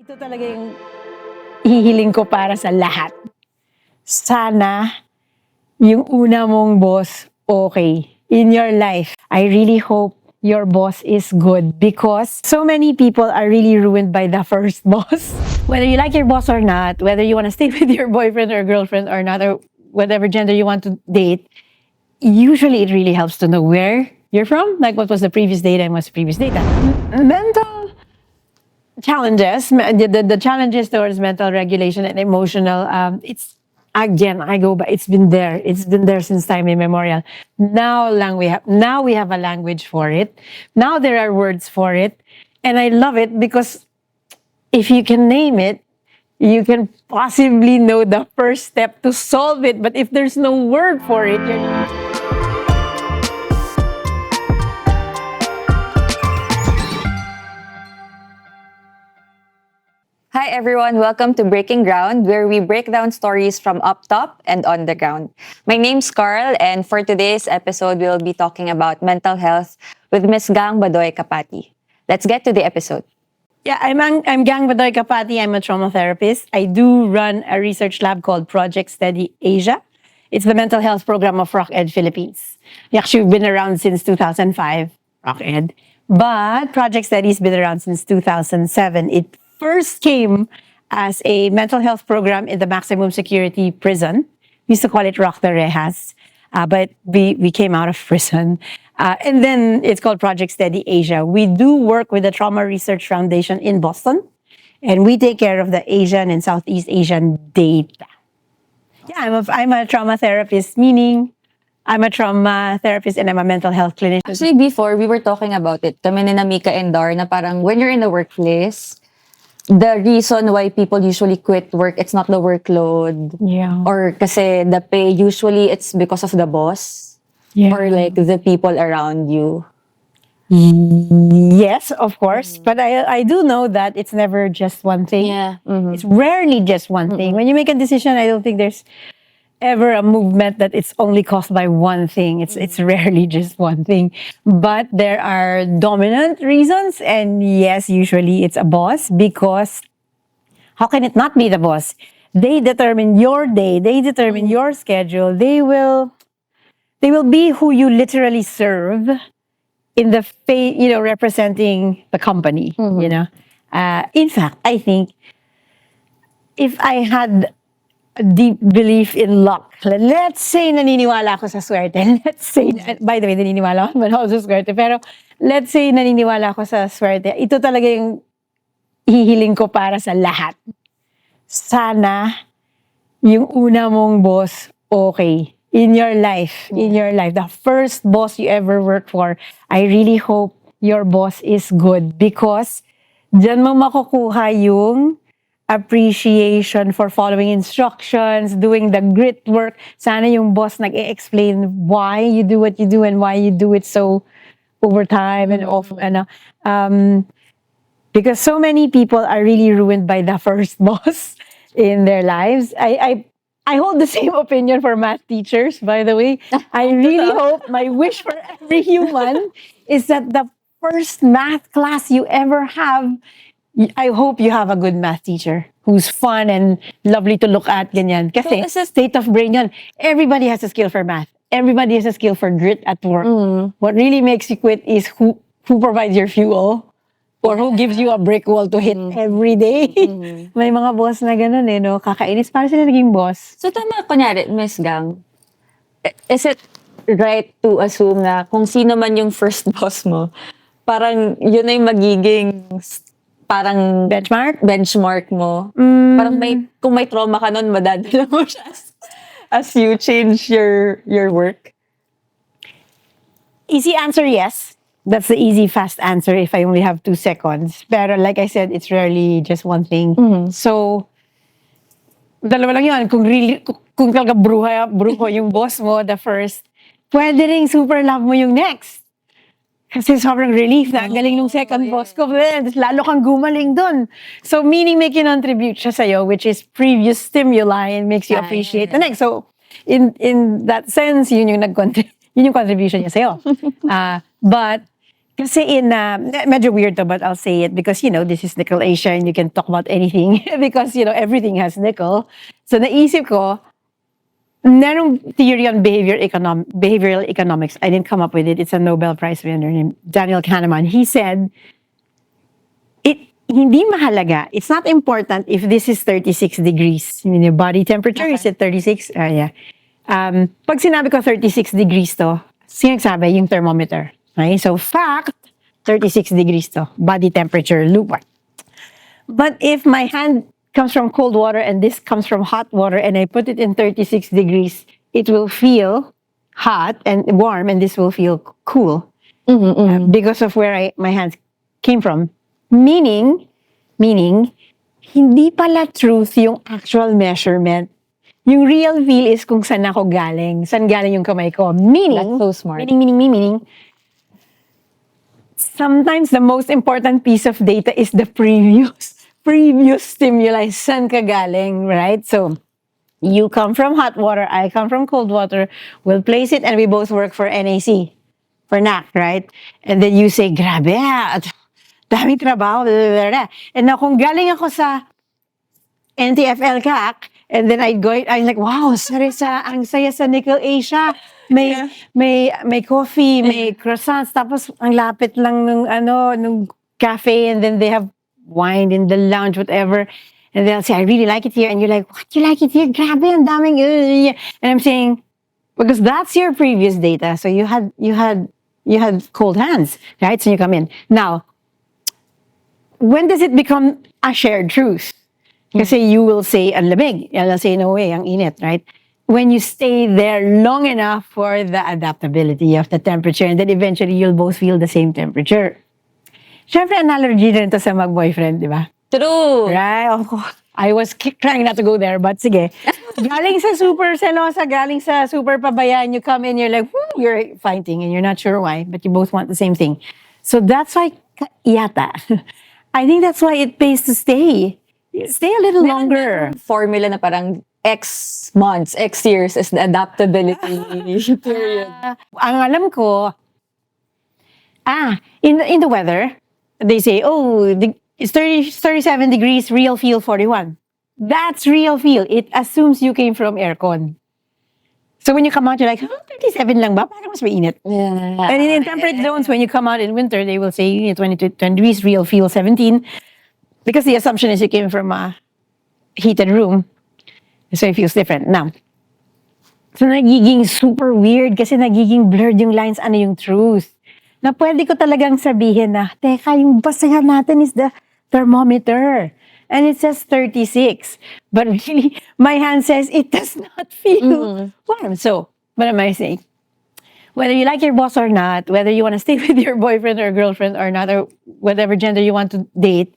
Ito talaga yung hihiling ko para sa lahat. Sana yung una mong boss okay in your life. I really hope your boss is good because so many people are really ruined by the first boss. Whether you like your boss or not, whether you want to stay with your boyfriend or girlfriend or not, or whatever gender you want to date, usually it really helps to know where you're from, like what was the previous date and what's the previous data. Mental challenges, the challenges towards mental regulation and emotional, it's, again, I go back, it's been there since time immemorial. Now we have a language for it. Now there are words for it. And I love it because if you can name it, you can possibly know the first step to solve it. But if there's no word for it, Hi everyone, welcome to Breaking Ground, where we break down stories from up top and on the ground. My name's Carl, and for today's episode, we'll be talking about mental health with Ms. Gang Badoy-Capati. Let's get to the episode. yeah, I'm Gang Badoy-Capati. I'm a trauma therapist. I do run a research lab called Project Study Asia. It's the mental health program of RockEd Philippines. Actually, we've been around since 2005, RockEd. But Project Study's been around since 2007. It first came as a mental health program in the maximum security prison. We used to call it Rock the Rehas, but we came out of prison. And then it's called Project Steady Asia. We do work with the Trauma Research Foundation in Boston, and we take care of the Asian and Southeast Asian data. Yeah, I'm a trauma therapist, meaning I'm a trauma therapist and I'm a mental health clinician. Actually, before, we were talking about it, kami ni Mika and Dar, na parang when you're in the workplace, the reason why people usually quit work, it's not the workload. Yeah. Or kasi the pay, usually it's because of the boss. Yeah. Or like the people around you. Yes, of course. But I do know that it's never just one thing. Yeah. It's rarely just one thing. When you make a decision, I don't think there's ever a movement that it's only caused by one thing. It's rarely just one thing. But there are dominant reasons, and yes, usually it's a boss, because how can it not be the boss? They determine your day, they determine your schedule, they will be who you literally serve in the representing the company, you know. In fact, I think if I had a deep belief in luck, let's say naniniwala ako sa swerte. Let's say, by the way, naniniwala ako sa swerte, pero let's say naniniwala ako sa swerte. Ito talaga yung hihiling ko para sa lahat. Sana yung una mong boss okay in your life, the first boss you ever worked for. I really hope your boss is good because dyan mo makukuha yung appreciation for following instructions, doing the grit work. Sana yung boss nag-e-explain why you do what you do and why you do it so over time and off. Because so many people are really ruined by the first boss in their lives. I hold the same opinion for math teachers, by the way. I really hope, my wish for every human is that the first math class you ever have, I hope you have a good math teacher who's fun and lovely to look at, ganyan. Kasi it's a state of brain yun. Everybody has a skill for math. Everybody has a skill for grit at work. What really makes you quit is who provides your fuel or who gives you a brick wall to hit every day. May mga boss na ganun no? Kakainis. Para sila naging boss. So tama, kunyari, Ms. Gang, is it right to assume na kung sino man yung first boss mo, parang yun ay magiging parang benchmark mo. Parang kung may trauma ka nun, madadala mo siya as you change your work? Easy answer, yes. That's the easy, fast answer if I only have 2 seconds. Pero like I said, it's rarely just one thing. So, dalawa lang yun. Kung talaga bruho yung boss mo, the first, pwede rin super love mo yung next. Kasi sobrang relief na galing nung second boss ko. Lalo kang gumaling dun. So, meaning may kinontribute siya sa'yo, which is previous stimuli and makes you appreciate the next. So, in that sense, yun yung contribution niya sa'yo. But, Kasi medyo weird to, but I'll say it because, this is Nickel Asia and you can talk about anything because, everything has nickel. So naisip ko, merong theory on behavioral economics. I didn't come up with it. It's a Nobel Prize winner named Daniel Kahneman. He said, hindi mahalaga. It's not important if this is 36 degrees. I mean, your body temperature is at 36. Yeah. Pag sinabi ko 36 degrees to, sinasabi yung thermometer. Okay? So, fact, 36 degrees to. Body temperature, lupa. But if my hand comes from cold water and this comes from hot water and I put it in 36 degrees, it will feel hot and warm and this will feel cool because of where my hands came from. Meaning, hindi pala truth yung actual measurement. Yung real feel is kung saan ako galing. Saan galing yung kamay ko. Meaning, That's so smart. Meaning, sometimes the most important piece of data is the previous stimuli. Saan ka galing, right? So, you come from hot water, I come from cold water, we'll place it and we both work for NAC, for NAC, right? And then you say, grabe daming trabaho, blah, blah, blah. And now kung galing ako sa NTFL CAC, and then I'm like, wow, ang saya sa Nickel Asia. May coffee, may croissants, tapos ang lapit lang nung cafe, and then they have wine in the lounge, whatever. And they'll say, I really like it here. And you're like, what, you like it here? Grabe, ang daming. And I'm saying, because that's your previous data. So you had cold hands, right? So you come in. Now, when does it become a shared truth? Kasi you will say, ang lamig. I'll say, no way, ang init, right? When you stay there long enough for the adaptability of the temperature, and then eventually you'll both feel the same temperature. Siyempre, an allergy rin to sa mag-boyfriend, di ba? True. Right? I was trying not to go there, but sige. Galing sa super selosa, galing sa super pabayaan, you come in, you're like, you're fighting, and you're not sure why, but you both want the same thing. So that's why, yata, I think that's why it pays to stay. Stay a little longer. Formula na parang X months, X years is the adaptability period. Ang alam ko, in the weather, they say, it's 37 degrees, real feel 41. That's real feel. It assumes you came from aircon. So when you come out, you're like, 37 lang ba? Parang mas mainit. Yeah. And in temperate zones, when you come out in winter, they will say 20 degrees, real feel 17. Because the assumption is you came from a heated room. So it feels different. Now, so nagiging super weird kasi nagiging blurred yung lines, ano yung truth. Na pwede ko talagang sabihin na, teka, yung basahan natin is the thermometer. And it says 36. But really, my hand says it does not feel warm. So, what am I saying? Whether you like your boss or not, whether you want to stay with your boyfriend or girlfriend or not, or whatever gender you want to date,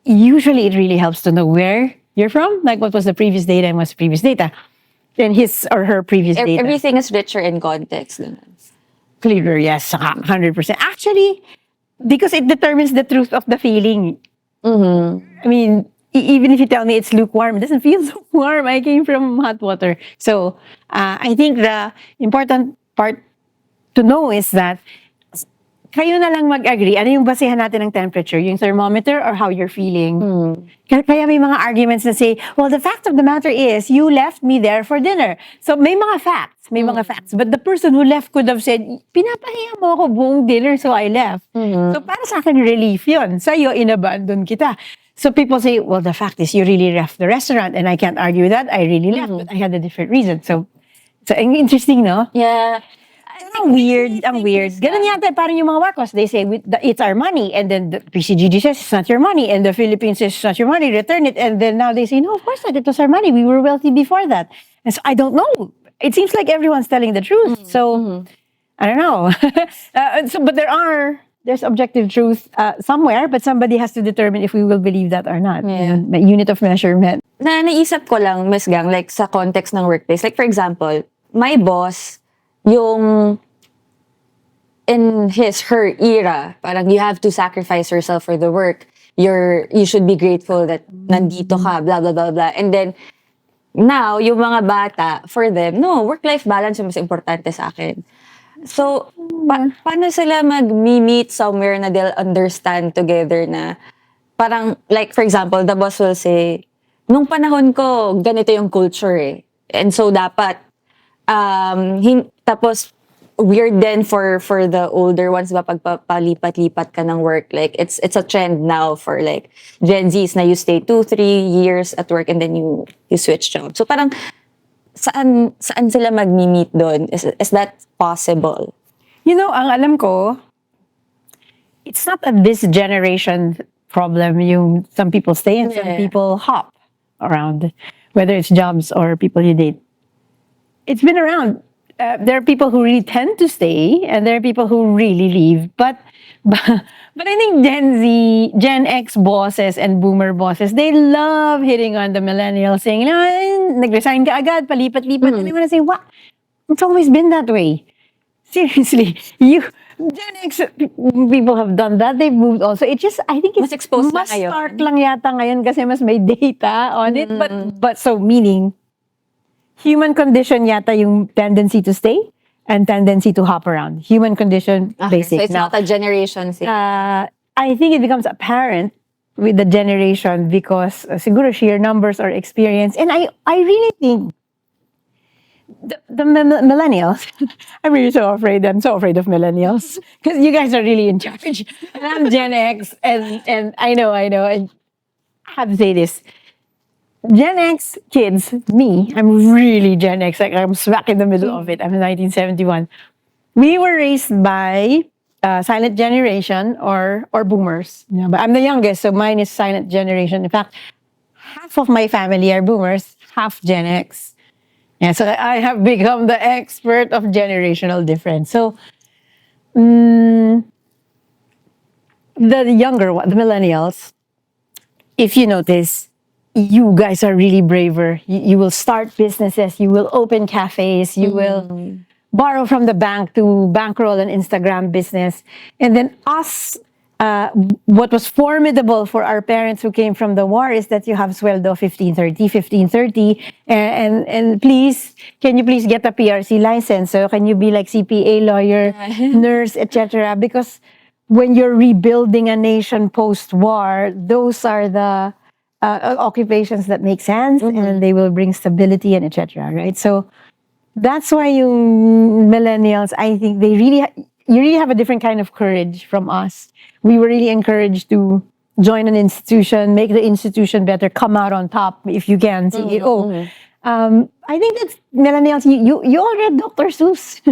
usually it really helps to know where you're from. Like what was the previous data and what's the previous data. And his or her previous data. Everything is richer in context. Clearer, yes, 100%. Actually, because it determines the truth of the feeling. I mean, even if you tell me it's lukewarm, it doesn't feel so warm. I came from hot water. So, I think the important part to know is that kayo na lang mag-agree. Ano yung basehan natin ng temperature? Yung thermometer or how you're feeling? Kaya may mga arguments na say, well, the fact of the matter is, you left me there for dinner. So may mga facts. But the person who left could have said, pinapahiya mo ako buong dinner, so I left. So para sa akin, relief yun. Sa'yo, inabandon kita. So people say, well, the fact is, you really left the restaurant and I can't argue that. I really left, but I had a different reason. So interesting, no? Yeah. Ang weird. Ganun yata, parang yung mga Wacos, they say, it's our money. And then the PCGG says, it's not your money. And the Philippines says, it's not your money, return it. And then now they say, no, of course not, it was our money. We were wealthy before that. And so I don't know. It seems like everyone's telling the truth. So, I don't know. But there's objective truth somewhere, but somebody has to determine if we will believe that or not. Yeah. May unit of measurement. Naisip ko lang, Miss Gang, like sa context ng workplace. Like for example, my boss, yung in her era, parang you have to sacrifice yourself for the work. You should be grateful that nandito ka, blah, blah, blah, blah. And then, now, yung mga bata, for them, no, work-life balance yung mas importante sa akin. So, paano sila mag-meet somewhere na they'll understand together na parang, like, for example, the boss will say, nung panahon ko, ganito yung culture eh. And so, dapat, tapos, weird then for the older ones ba pagpapalipat-lipat ka ng work, like it's a trend now for like Gen Zs na you stay 2-3 years at work and then you switch jobs. So parang saan sila mag-meet doon? Is that possible? You know, ang alam ko, it's not a this generation problem. Yung some people stay and some people hop around, whether it's jobs or people you date. It's been around. There are people who really tend to stay, and there are people who really leave. But I think Gen X bosses and Boomer bosses, they love hitting on the millennials, saying, nag-resign ka agad, palipat-lipat. And they want to say, what? It's always been that way. Seriously, Gen X people have done that. They've moved also. It just, I think it's Mas exposed na mas ngayon. stark lang yata ngayon kasi mas may data on it. But so meaning, human condition yata yung tendency to stay and tendency to hop around. Human condition, basic. So it's Now, not a generation thing. I think it becomes apparent with the generation because siguro sheer numbers or experience. And I really think the millennials, I'm really so afraid. I'm so afraid of millennials because you guys are really in charge. And I'm Gen X, and I know. And I have to say this. Gen X kids, me, I'm really Gen X. Like I'm smack in the middle of it. I'm 1971. We were raised by silent generation or boomers. Yeah, but I'm the youngest, so mine is silent generation. In fact, half of my family are boomers, half Gen X. Yeah, so I have become the expert of generational difference. So, the younger one, the millennials, if you notice, you guys are really braver. You will start businesses, you will open cafes, you will borrow from the bank to bankroll an Instagram business. And then us, what was formidable for our parents who came from the war is that you have sweldo 1530, and please, can you please get a PRC license? So can you be like CPA, lawyer, nurse, etc.? Because when you're rebuilding a nation post-war, those are the occupations that make sense and they will bring stability and etc. Right? So that's why yung millennials, I think you really have a different kind of courage from us. We were really encouraged to join an institution, make the institution better, come out on top if you can, CEO. I think that's millennials. You all read Dr. Seuss.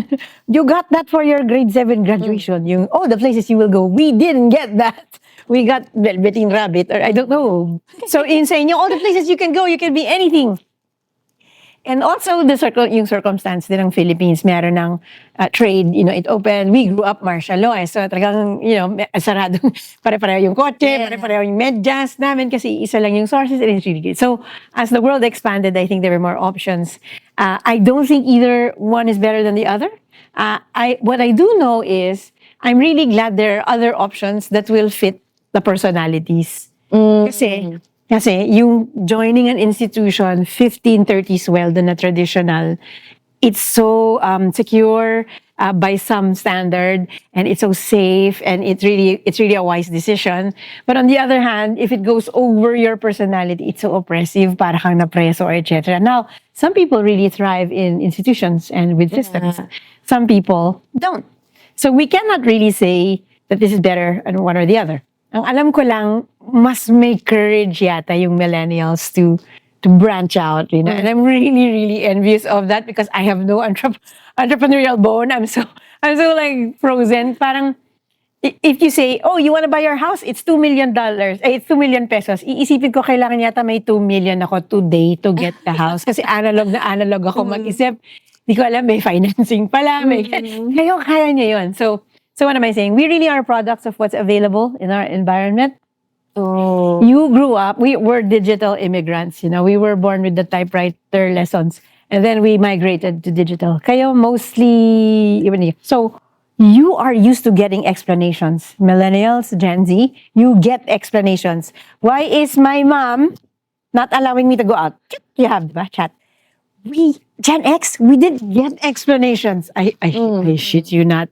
You got that for your grade 7 graduation. The places you will go. We didn't get that. We got Velveteen Rabbit, or I don't know. So insane. All the places you can go, you can be anything. And also yung circumstance din ng Philippines, meron ng trade, it opened. We grew up martial law, so talagang, sarado, pare-pareho yung kotse, pare-pareho yung medyas namin kasi isa lang yung sources, and it's really good. So as the world expanded, I think there were more options. I don't think either one is better than the other. What I do know is, I'm really glad there are other options that will fit the personalities. Kasi yung joining an institution, 1530 sweldo na traditional, it's so secure by some standard, and it's so safe, and it's really a wise decision. But on the other hand, if it goes over your personality, it's so oppressive, para kang napreso or etc. Now, some people really thrive in institutions and with systems. Some people don't. So we cannot really say that this is better and one or the other. Ang alam ko lang, mas may courage yata yung millennials to branch out, and I'm really, really envious of that because I have no entrepreneurial bone. I'm so like frozen. Parang if you say, you want to buy your house, it's $2 million. It's 2 million pesos. Iisipin ko kailangan yata may 2 million ako today to get the house kasi analog ako mag-isip. Di ko alam, may financing pala. Kaya niya yun. So what am I saying? We really are products of what's available in our environment. You grew up, we were digital immigrants. We were born with the typewriter lessons. And then we migrated to digital. Kayo mostly, so you are used to getting explanations. Millennials, Gen Z, you get explanations. Why is my mom not allowing me to go out? You have the chat. we, Gen X, we did get explanations. I shit you not.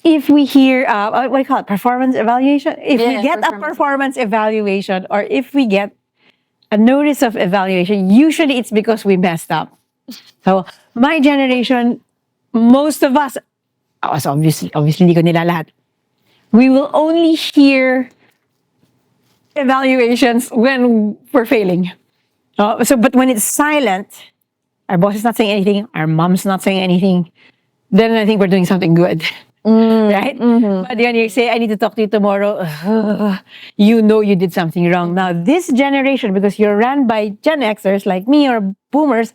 If we hear, what do you call it, performance evaluation? If we get a performance evaluation, or if we get a notice of evaluation, usually it's because we messed up. So, my generation, most of us, so obviously, hindi ko nila lahat. We will only hear evaluations when we're failing. But when it's silent, our boss is not saying anything, our mom's not saying anything, then I think we're doing something good. Right? But when you say, I need to talk to you tomorrow, you know you did something wrong. Now, this generation, because you're run by Gen Xers like me or boomers,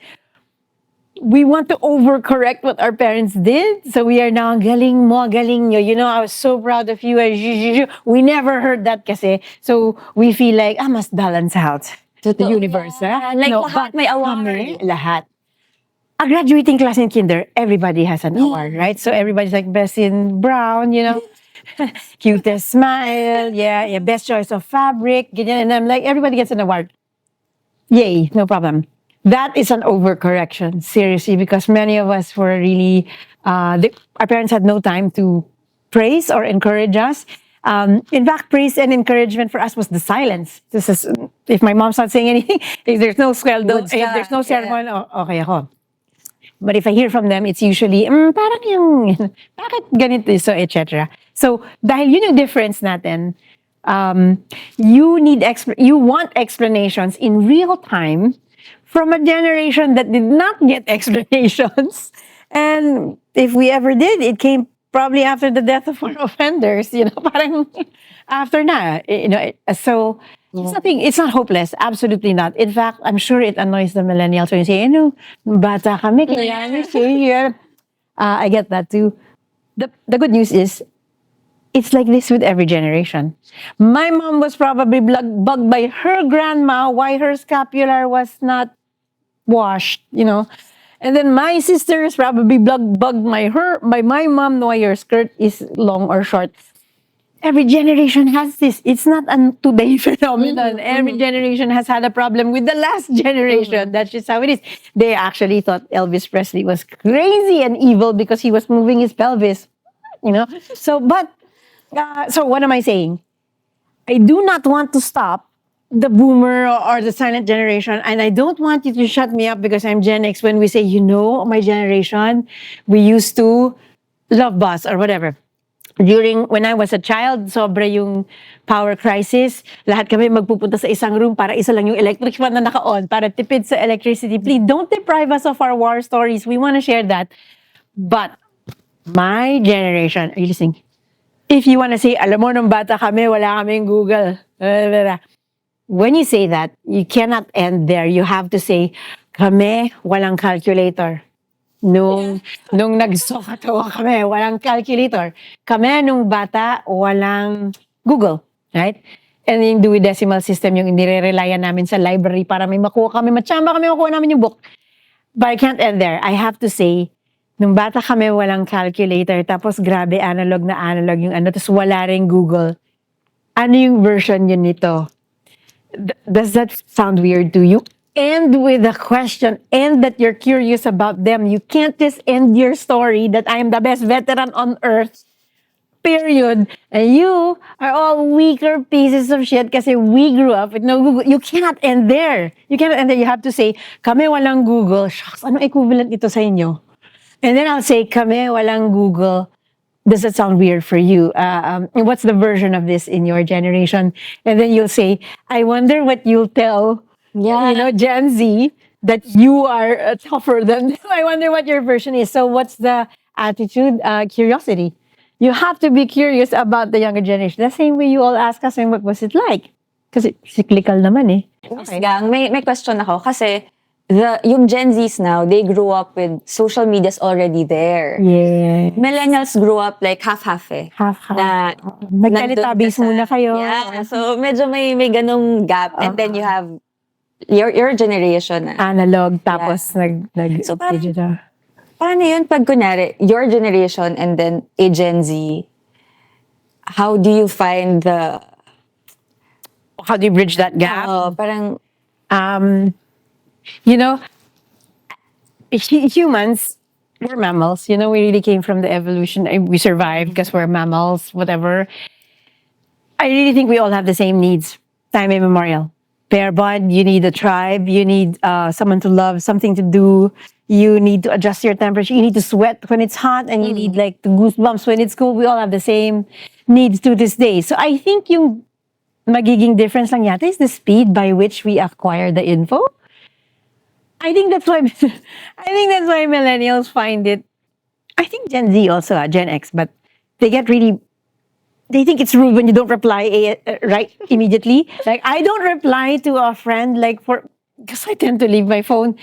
we want to overcorrect what our parents did. So we are now, galing mo, galing nyo. You know, I was so proud of you. We never heard that kasi. So we feel like, must balance out the universe. Yeah. Like lahat may award. Lahat. A graduating class in kinder, everybody has an award, right? So everybody's like best in brown, you know, cutest smile, yeah, best choice of fabric, ganyan. And I'm like, everybody gets an award. Yay, no problem. That is an overcorrection, seriously, because many of us were really, our parents had no time to praise or encourage us. In fact, praise and encouragement for us was the silence. This is, if my mom's not saying anything, if there's no sweldo, if there's no sermon, okay ako. But if I hear from them, it's usually, parang yung, bakit ganito, so etc. So, dahil yun yung difference natin, you want explanations in real time from a generation that did not get explanations. And if we ever did, it came probably after the death of our offenders, you know, parang after na, you know. So, it's not hopeless. Absolutely not. In fact, I'm sure it annoys the millennials when you say, bata kami, kaya I get that too. The good news is, it's like this with every generation. My mom was probably bugged by her grandma why her scapular was not washed, you know. And then my sisters probably bugged by my mom why your skirt is long or short. Every generation has this. It's not a today phenomenon. Every generation has had a problem with the last generation. That's just how it is. They actually thought Elvis Presley was crazy and evil because he was moving his pelvis, you know. So what am I saying? I do not want to stop the boomer or the silent generation, and I don't want you to shut me up because I'm Gen X when we say, my generation, we used to love bus or whatever. When I was a child, sobra yung power crisis. Lahat kami magpupunta sa isang room para isa lang yung electric fan na naka-on para tipid sa electricity. Please, don't deprive us of our war stories. We want to share that. But my generation, are you listening? If you want to say, alam mo, nung bata kami, wala kaming Google. When you say that, you cannot end there. You have to say, kami, walang calculator. Nung nagsokatawa kami, walang calculator. Kami, nung bata, walang Google. Right? And yung Dewey Decimal System, yung nire-relyan namin sa library para may makuha kami, matsamba kami makuha namin yung book. But I can't end there. I have to say, nung bata kami, walang calculator. Tapos grabe, analog yung tapos wala ring Google. Ano yung version yun nito? Does that sound weird to you? End with a question, and that you're curious about them. You can't just end your story that I am the best veteran on earth, period. And you are all weaker pieces of shit kasi we grew up with no Google. You cannot end there. You have to say, kami walang Google. Shucks, ano equivalent ito sa inyo? And then I'll say, kami walang Google. Does that sound weird for you? What's the version of this in your generation? And then you'll say, I wonder what you'll tell, Gen Z, that you are tougher than them. I wonder what your version is. So what's the attitude? Curiosity. You have to be curious about the younger generation. The same way you all ask us, what was it like? Kasi cyclical naman eh. Okay. Gang, may question ako kasi yung Gen Zs now, they grew up with social medias already there. Yeah. Millennials grew up like half-half eh. Half-half. Na, Nag-teletubbies muna kayo. Yeah, so medyo may ganong gap. And then you have your generation. Analog, tapos So parang, digital. Paano yun pag kunyari, your generation and then a Gen Z, how do you find how do you bridge that gap? Parang, You know, humans, we're mammals. You know, we really came from the evolution. We survived because we're mammals, whatever. I really think we all have the same needs. Time immemorial. Pair bond, you need a tribe, you need someone to love, something to do, you need to adjust your temperature, you need to sweat when it's hot, and you need like the goosebumps when it's cold. We all have the same needs to this day. So I think yung magiging difference lang yata is the speed by which we acquire the info. I think that's why millennials find it. I think Gen Z also, Gen X, but they get really. They think it's rude when you don't reply right immediately. Like I don't reply to a friend like because I tend to leave my phone.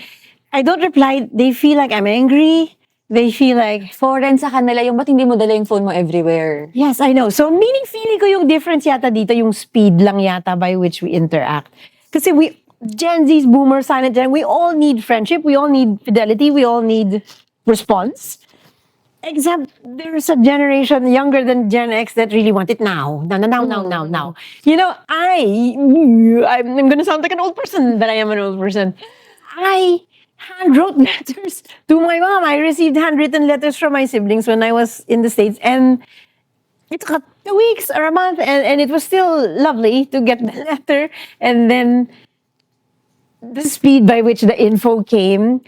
I don't reply. They feel like I'm angry. They feel like Foreign sa kanila yung ba't hindi mo dala yung phone mo everywhere? yes, I know. So feeling ko yung difference yata dito yung speed lang yata by which we interact. Kasi Gen Z's, Boomer, Silent Gen, we all need friendship. We all need fidelity. We all need response. Except there's a generation younger than Gen X that really want it now. Now. You know, I'm going to sound like an old person, but I am an old person. I handwrote letters to my mom. I received handwritten letters from my siblings when I was in the States. And it took 2 weeks or a month. And it was still lovely to get the letter. And then the speed by which the info came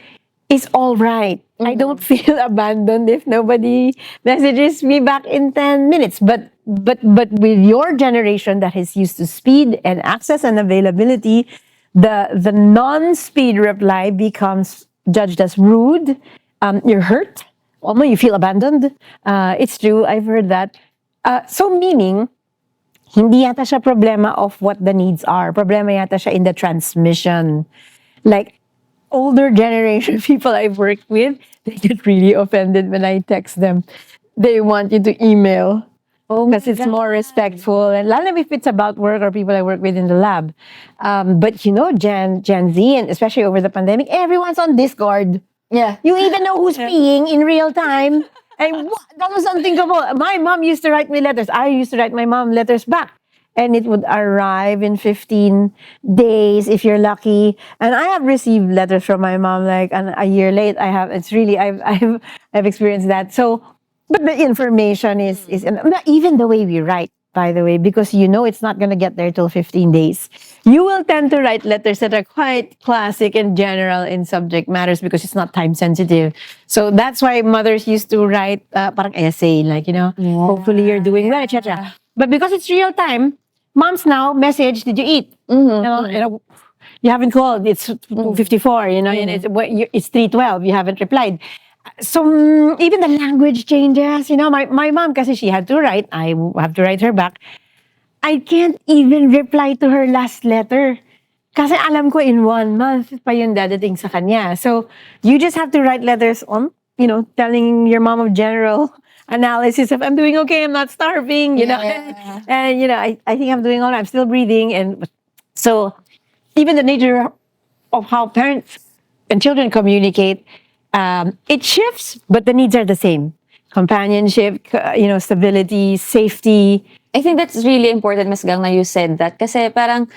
is all right. I don't feel abandoned if nobody messages me back in 10 minutes. But with your generation that is used to speed and access and availability, the non-speed reply becomes judged as rude. You're hurt. Almost you feel abandoned. It's true. I've heard that. So meaning, hindi yata siya problema of what the needs are. Problema yata siya in the transmission. Like, older generation people I've worked with, they get really offended when I text them. They want you to email because it's more respectful. And lalo if it's about work or people I work with in the lab. But you know, Gen Z, and especially over the pandemic, everyone's on Discord. Yeah. You even know who's peeing in real time. And that was unthinkable. My mom used to write me letters. I used to write my mom letters back. And it would arrive in 15 days if you're lucky. And I have received letters from my mom like a year late. I've experienced that. So, but the information is and even the way we write, by the way, because you know it's not going to get there till 15 days. You will tend to write letters that are quite classic and general in subject matters because it's not time sensitive. So that's why mothers used to write parang essay, like, you know, hopefully you're doing well, etc. But because it's real time, moms now message, did you eat? You haven't called, it's 2:54, you know, and it's 3:12, you haven't replied. So even the language changes, you know, my mom, kasi she had to write, I have to write her back. I can't even reply to her last letter. Kasi alam ko in 1 month pa yung dadating sa kanya. So you just have to write letters on, you know, telling your mom of general analysis of I'm doing okay, I'm not starving, you know. And you know, I think I'm doing all right, I'm still breathing. And so even the nature of how parents and children communicate, it shifts, but the needs are the same. Companionship, you know, stability, safety. I think that's really important, Ms. Gang, na you said that. Kasi parang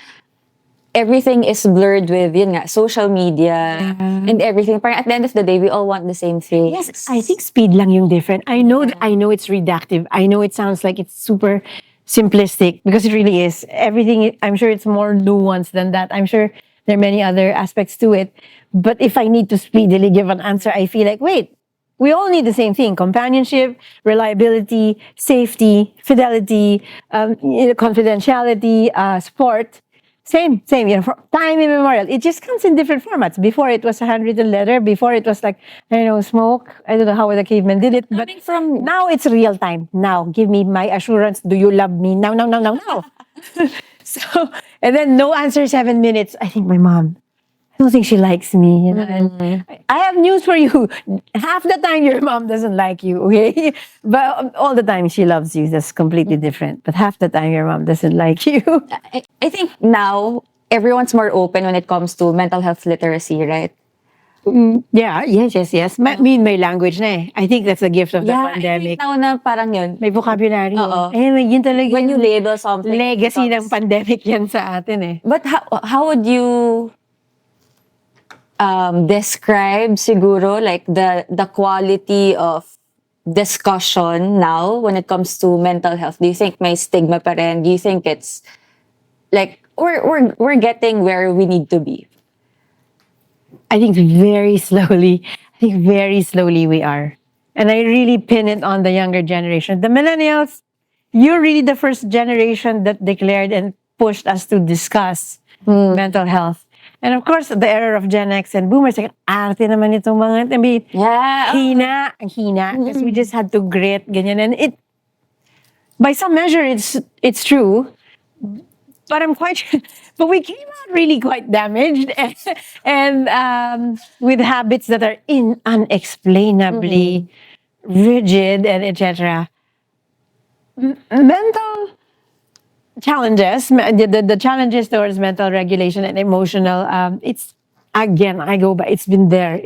everything is blurred with, yun nga, social media and everything. Parang at the end of the day, we all want the same thing. Yes, I think speed lang yung different. I know it's reductive. I know it sounds like it's super simplistic because it really is. Everything, I'm sure it's more nuanced than that. I'm sure there are many other aspects to it. But if I need to speedily give an answer, I feel like, wait, we all need the same thing: companionship, reliability, safety, fidelity, you know, confidentiality, support. Same, you know, for time immemorial. It just comes in different formats. Before it was a handwritten letter. Before it was like, I don't know, smoke. I don't know how the cavemen did it. But from now it's real time. Now, give me my assurance. Do you love me? Now. So, and then no answer 7 minutes. I think my mom, I don't think she likes me. You know? And I have news for you. Half the time your mom doesn't like you, okay? But all the time she loves you. That's completely different. But half the time your mom doesn't like you. I think now everyone's more open when it comes to mental health literacy, right? Yeah, yes. May language na eh. I think that's the gift of the I pandemic. think now na parang yun. May vocabulary. Oo. Yun talaga When you yung label something. legacy becomes- ng pandemic yan sa atin eh. But how would you describe siguro like the quality of discussion now when it comes to mental health? Do you think may stigma pa rin? Do you think it's like we're getting where we need to be? I think very slowly we are. And I really pin it on the younger generation. The millennials, you're really the first generation that declared and pushed us to discuss mental health. And of course, the era of Gen X and boomers, like, arte naman itong mga, I mean, Yeah. ang hina. Because we just had to grit, ganyan. And it, by some measure, it's true. But I'm quite, but we came out really quite damaged and with habits that are unexplainably rigid and etc. Mental challenges, the challenges towards mental regulation and emotional, it's again, I go back, it's been there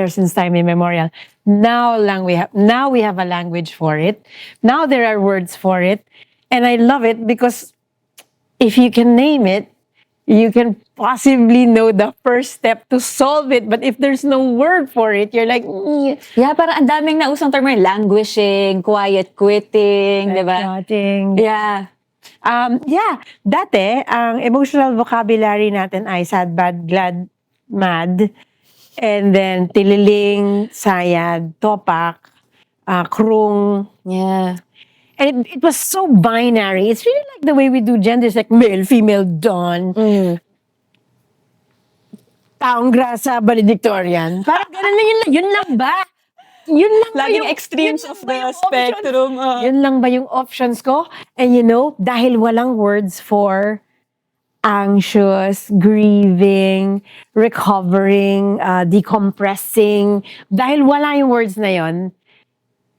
since time immemorial. Now we have a language for it. Now there are words for it. And I love it because if you can name it, you can possibly know the first step to solve it. But if there's no word for it, you're like, Yeah, parang ang daming nausang term ngayon, languishing, quiet quitting, di ba? cutting. Yeah. Dati, ang emotional vocabulary natin ay sad, bad, glad, mad, and then tililing, sayad, topak, krung. Yeah. And it was so binary. It's really like the way we do genders, like male, female, dawn, taong grasa, valedictorian. Parang ganun lang yun lang ba? Yun lang ba Laging yung extremes yun lang of ba the yung spectrum. options? Yun lang ba yung options ko? And you know, dahil walang words for anxious, grieving, recovering, decompressing, dahil wala yung words na yon,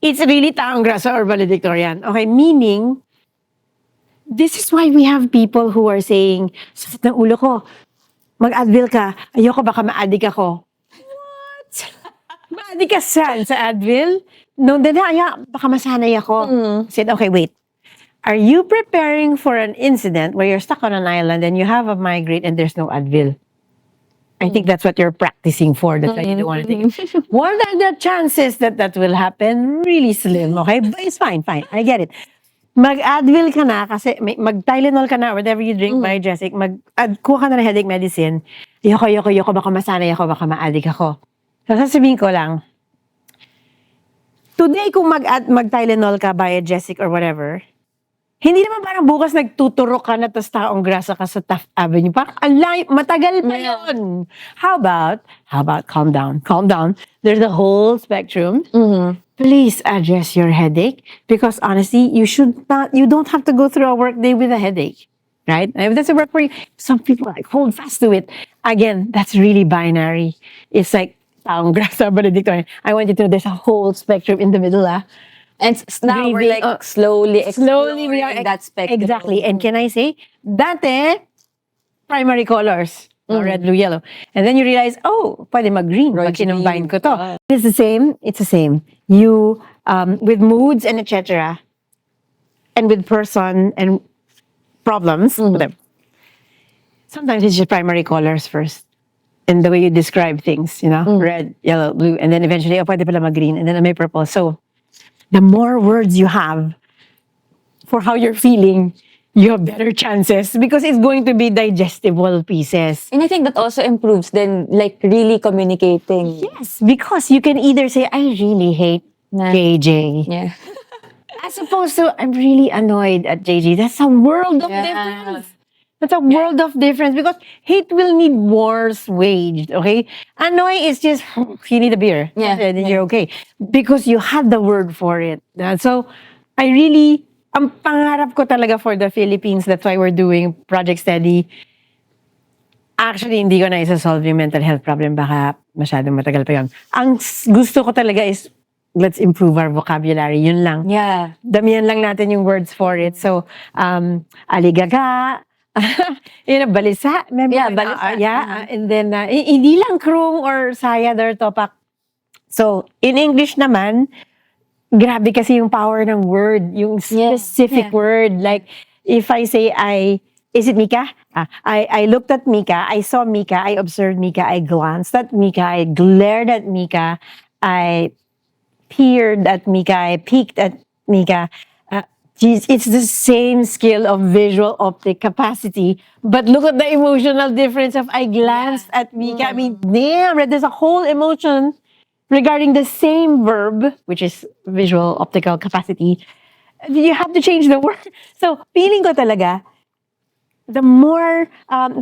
it's really taong grasa or valedictorian. Okay, meaning, this is why we have people who are saying, sakit ng ulo ko, mag-Advil ka, ayoko baka ma-addict ako. What? Ma-addict ka saan? Sa Advil? No, then baka masanay ako. I said, okay, wait. Are you preparing for an incident where you're stuck on an island and you have a migraine and there's no Advil? I think that's what you're practicing for. That's why you don't want to take it. What are the chances that that will happen? Really slim, okay? But it's fine. I get it. Mag-Advil ka na kasi mag-Tylenol ka na, whatever you drink, my Jessic, kuha ka na ng headache medicine. Yoko, baka masanay ako, baka ma-addict ako. So sasabihin ko lang, today kung mag-Tylenol ka, Biogesic or whatever, hindi naman parang bukas nagtuturo ka na tas taong grasa ka sa Taft Avenue. Parang matagal pa yun. How about calm down. There's a whole spectrum. Please address your headache because honestly, you don't have to go through a work day with a headache. Right? And if that's a work for you, some people like hold fast to it. Again, that's really binary. It's like taong grasa, valedictorian. I want you to know there's a whole spectrum in the middle. And now we're like slowly we are that spectrum. Exactly. And can I say, dati, primary colors. Red, blue, yellow. And then you realize, oh, pwede mag-green. Pag kinumbine ko to. It's the same. You, with moods and etc. And with person and problems, whatever. Sometimes it's just primary colors first. And the way you describe things, red, yellow, blue. And then eventually, oh, pwede pala mag-green. And then may purple. So, the more words you have for how you're feeling, you have better chances because it's going to be digestible pieces. And I think that also improves then like really communicating. Yes, because you can either say, I really hate JJ. Yeah. As opposed to, I'm really annoyed at JJ. That's a world of difference. That's a world of difference because hate will need wars waged, okay? Annoy is just, you need a beer. Yeah. And then you're okay. Because you had the word for it. So, ang pangarap ko talaga for the Philippines, that's why we're doing Project Steady. Actually, hindi ko na isa-solve yung mental health problem. Baka masyadong matagal pa yun. Ang gusto ko talaga is, let's improve our vocabulary. Yun lang. Yeah. Damihan lang natin yung words for it. So, aligaga, balisa. Balisa. And then, hindi lang krung or sayad or topak. So, in English naman, grabe kasi yung power ng word, yung specific word. Like, if I say is it Mika? I looked at Mika, I saw Mika, I observed Mika, I glanced at Mika, I glared at Mika, I peered at Mika, I peeked at Mika. Uh, Geez, it's the same skill of visual optic capacity, but look at the emotional difference of I glanced at Mika. I mean, damn, right? There's a whole emotion regarding the same verb, which is visual optical capacity. You have to change the word. So, feeling ko talaga, the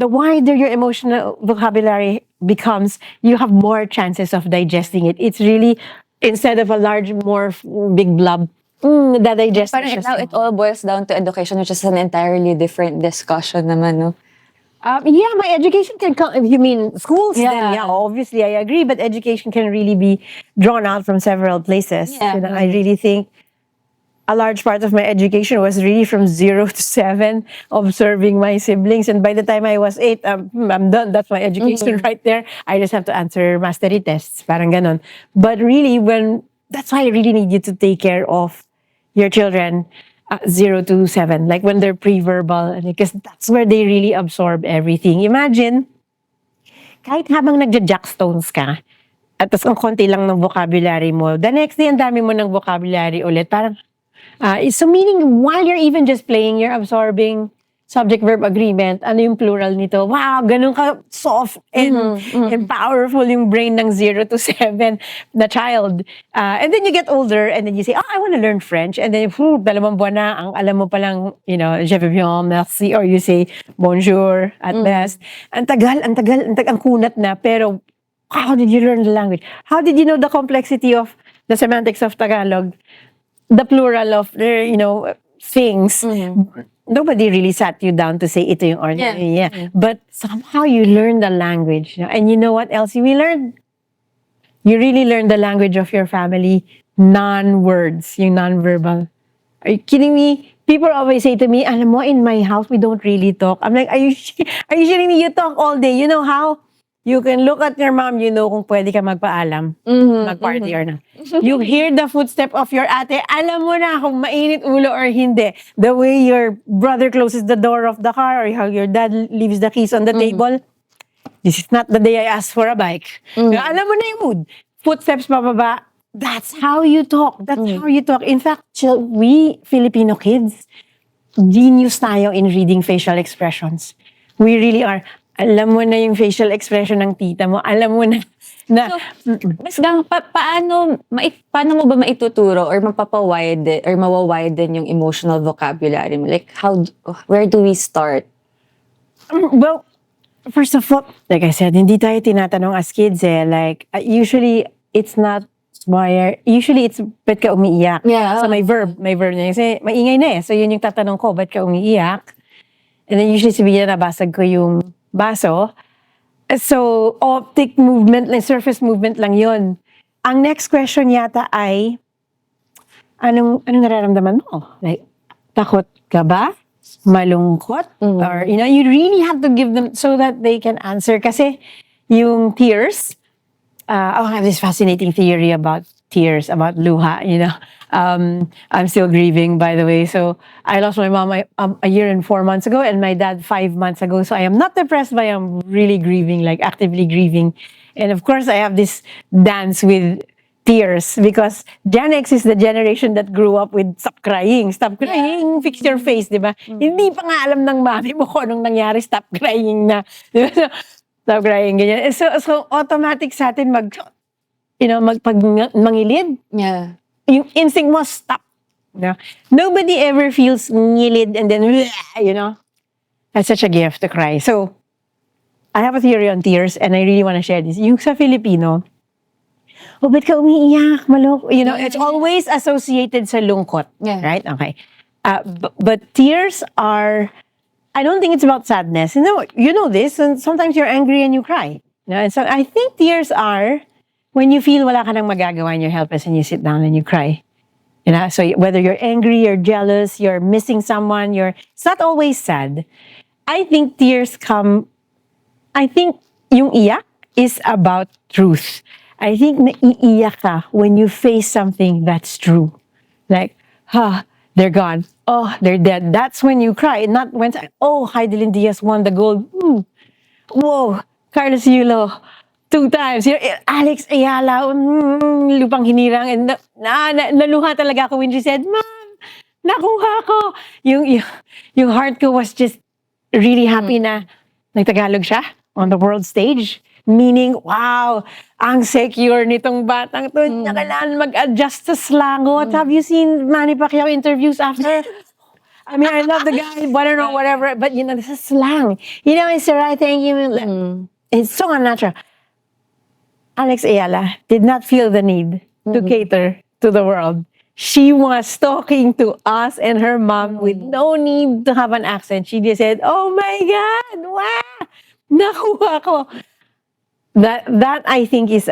wider your emotional vocabulary becomes, you have more chances of digesting it. It's really, instead of a large, more big blob, the digestion Parang is now it all boils down to education, which is an entirely different discussion naman, no? yeah, my education can come. If you mean schools, then Yeah. yeah, obviously I agree. But education can really be drawn out from several places. Yeah. You know, I really think a large part of my education was really from 0 to 7, observing my siblings. And by the time I was 8, I'm done. That's my education right there. I just have to answer mastery tests, parang ganon. But really, that's why I really need you to take care of your children 0 to 7, like when they're pre-verbal, because that's where they really absorb everything. Imagine, kahit habang nagja-jackstones ka, at tas ang konti lang ng vocabulary mo, the next day, ang dami mo ng vocabulary ulit. Parang, so meaning, while you're even just playing, you're absorbing subject-verb agreement. Ano yung plural nito? Wow, ganun ka soft and powerful yung brain ng 0 to 7 na child. And then you get older and then you say, oh, I want to learn French. And then, 2 buwan na, ang alam mo palang, je veux bien, merci, or you say, bonjour, at best. Ang tagal, ang kunat na, pero how did you learn the language? How did you know the complexity of the semantics of Tagalog? The plural of, things. Nobody really sat you down to say ito yung ordinary. Yeah. But somehow you learn the language. And you know what else we learned? You really learn the language of your family, non-words, yung non-verbal. Are you kidding me? People always say to me, alam mo, in my house, we don't really talk. I'm like, are you kidding me? You talk all day. You know how? You can look at your mom, you know kung pwede ka magpaalam, mag-party or not. You hear the footstep of your ate, alam mo na kung mainit ulo or hindi. The way your brother closes the door of the car or how your dad leaves the keys on the table. This is not the day I asked for a bike. Alam mo na yung mood. Footsteps pababa. That's how you talk. That's how you talk. In fact, we Filipino kids, genius tayo in reading facial expressions. We really are. Alam mo na yung facial expression ng tita mo. Alam mo na. So, Mas Gang, paano mo ba maituturo or mapapawiden or mawawiden yung emotional vocabulary mo? Like, where do we start? Well, first of all, like I said, hindi tayo tinatanong as kids Like, usually, it's not usually it's, ba't ka umiiyak? Yeah. So may verb niya. Kasi maingay na So yun yung tatanong ko, ba't ka umiiyak? And then usually sabihin niya, nabasag ko yung baso. So, optic movement, surface movement lang yun. Ang next question yata ay, anong nararamdaman mo? Like, takot ka ba? Malungkot? Or, you really have to give them so that they can answer. Kasi, yung tears, I have this fascinating theory about tears, about luha, I'm still grieving, by the way. So I lost my mom a year and 4 months ago, and my dad 5 months ago. So I am not depressed, but I'm really grieving, like actively grieving. And of course, I have this dance with tears because Gen X is the generation that grew up with stop crying, fix your face, di ba? Hindi pa nga alam ng mami mo kung anong nangyari, stop crying na. Di ba? So, stop crying, ganyan. So automatic sa atin mangilid. Yeah. Yung instinct mo, stop. Nobody ever feels ngilid and then, that's such a gift to cry. So, I have a theory on tears and I really want to share this. Yung sa Filipino, ba't ka umiiyak? Maloko. It's always associated sa lungkot. Yeah. Right? Okay. But tears are, I don't think it's about sadness. You know this, and sometimes you're angry and you cry. And so I think tears are when you feel wala ka nang magagawa and you're helpless and you sit down and you cry. So whether you're angry, you're jealous, you're missing someone, it's not always sad. I think tears come, yung iyak is about truth. I think naiiyak ka when you face something that's true. Like, they're gone. Oh, they're dead. That's when you cry. Not when, oh, Heidelin Diaz won the gold. Whoa, Carlos Yulo, 2 times. Alex Ayala, lupang hinirang. And naluha talaga ako when she said, Mom, nakuha ko. Yung heart ko was just really happy na nagtagalog siya on the world stage. Meaning, wow, ang secure nitong batang to. Niya kailangan mag-adjust sa slang. What have you seen Manny Pacquiao interviews after? I mean, I love the guy, but I don't know, whatever. But, this is slang. It's the right thing. It's so unnatural. Alex Ayala did not feel the need to cater to the world. She was talking to us and her mom with no need to have an accent. She just said, oh my God, wow, nakuha ko. That I think is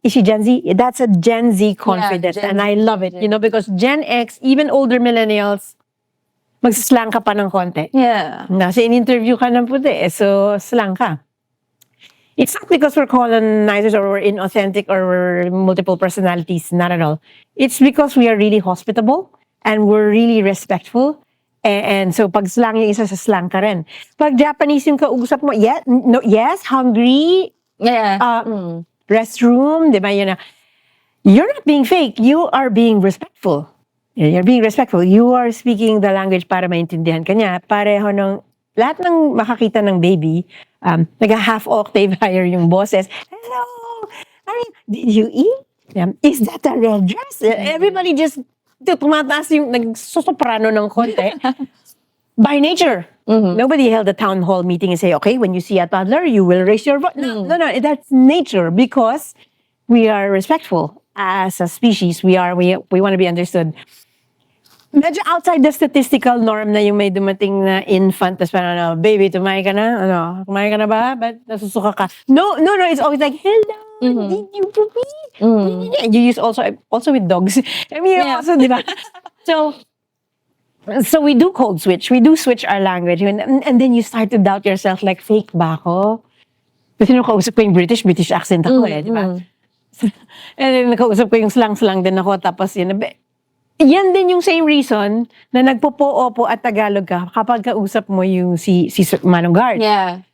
she Gen Z? That's a Gen Z confidence. Gen and Z I love it, because Gen X, even older millennials, magsaslang ka pa ng konti. Yeah. Nasa in-interview ka ng puti, so slang ka. It's not because we're colonizers or we're inauthentic or we're multiple personalities, not at all. It's because we are really hospitable and we're really respectful. And so pag slang yung isa sa slang ka rin. Pag Japanese yung kausap mo, yes, hungry, Yeah. restroom, di ba yun na, you're not being fake, you are being respectful. You're being respectful. You are speaking the language para maintindihan ka niya. Pareho ng, lahat ng makakita ng baby, nag-half octave higher yung boses. Hello! I mean, did you eat? Is that a red dress? Everybody just tumataas yung nagsosoprano ng konti. By nature. Nobody held a town hall meeting and say, okay, when you see a toddler, you will raise your voice. No, that's nature because we are respectful as a species. We want to be understood. Medyo outside the statistical norm na yung may dumating na infant, tas parang, baby, tumayo ka na? Kumain ka na ba? Ba't nasusuka ka? No, it's always like, hello, did you poopy? You use also with dogs. I mean, also, di ba? So we do code switch. We do switch our language. And then you start to doubt yourself, like, fake ba ako? Kasi nung kausap ko yung British accent ako di ba? And then nakausap ko yung slang din ako. Tapos yan din yung same reason na nagpo-po-opo at Tagalog ka kapag kausap mo yung si Manong Guard. Yeah.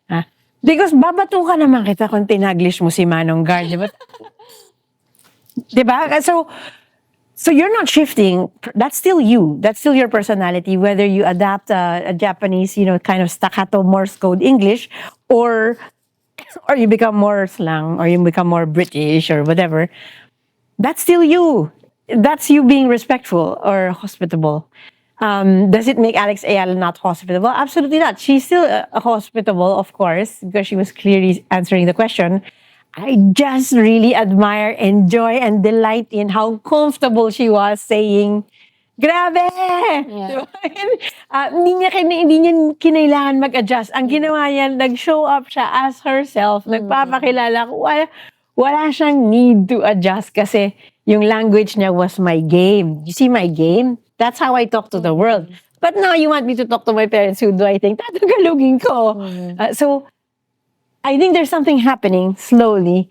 Because babato ka naman kita kung tinaglish mo si Manong Guard. Diba? Diba? So you're not shifting. That's still you. That's still your personality. Whether you adapt a Japanese, kind of staccato Morse code English, or you become more slang, or you become more British, or whatever. That's still you. That's you being respectful or hospitable. Does it make Alex Ayala not hospitable? Absolutely not. She's still hospitable, of course, because she was clearly answering the question. I just really admire, enjoy, and delight in how comfortable she was saying, grabe! Yeah. Hindi niya kinailangan mag-adjust. Ang ginawa niya, nag-show up siya as herself. Nagpapakilala ko. Wala siyang need to adjust kasi yung language niya was my game. You see my game? That's how I talk to the world. But now you want me to talk to my parents, who do I think? Tatagalogin ko. So, I think there's something happening slowly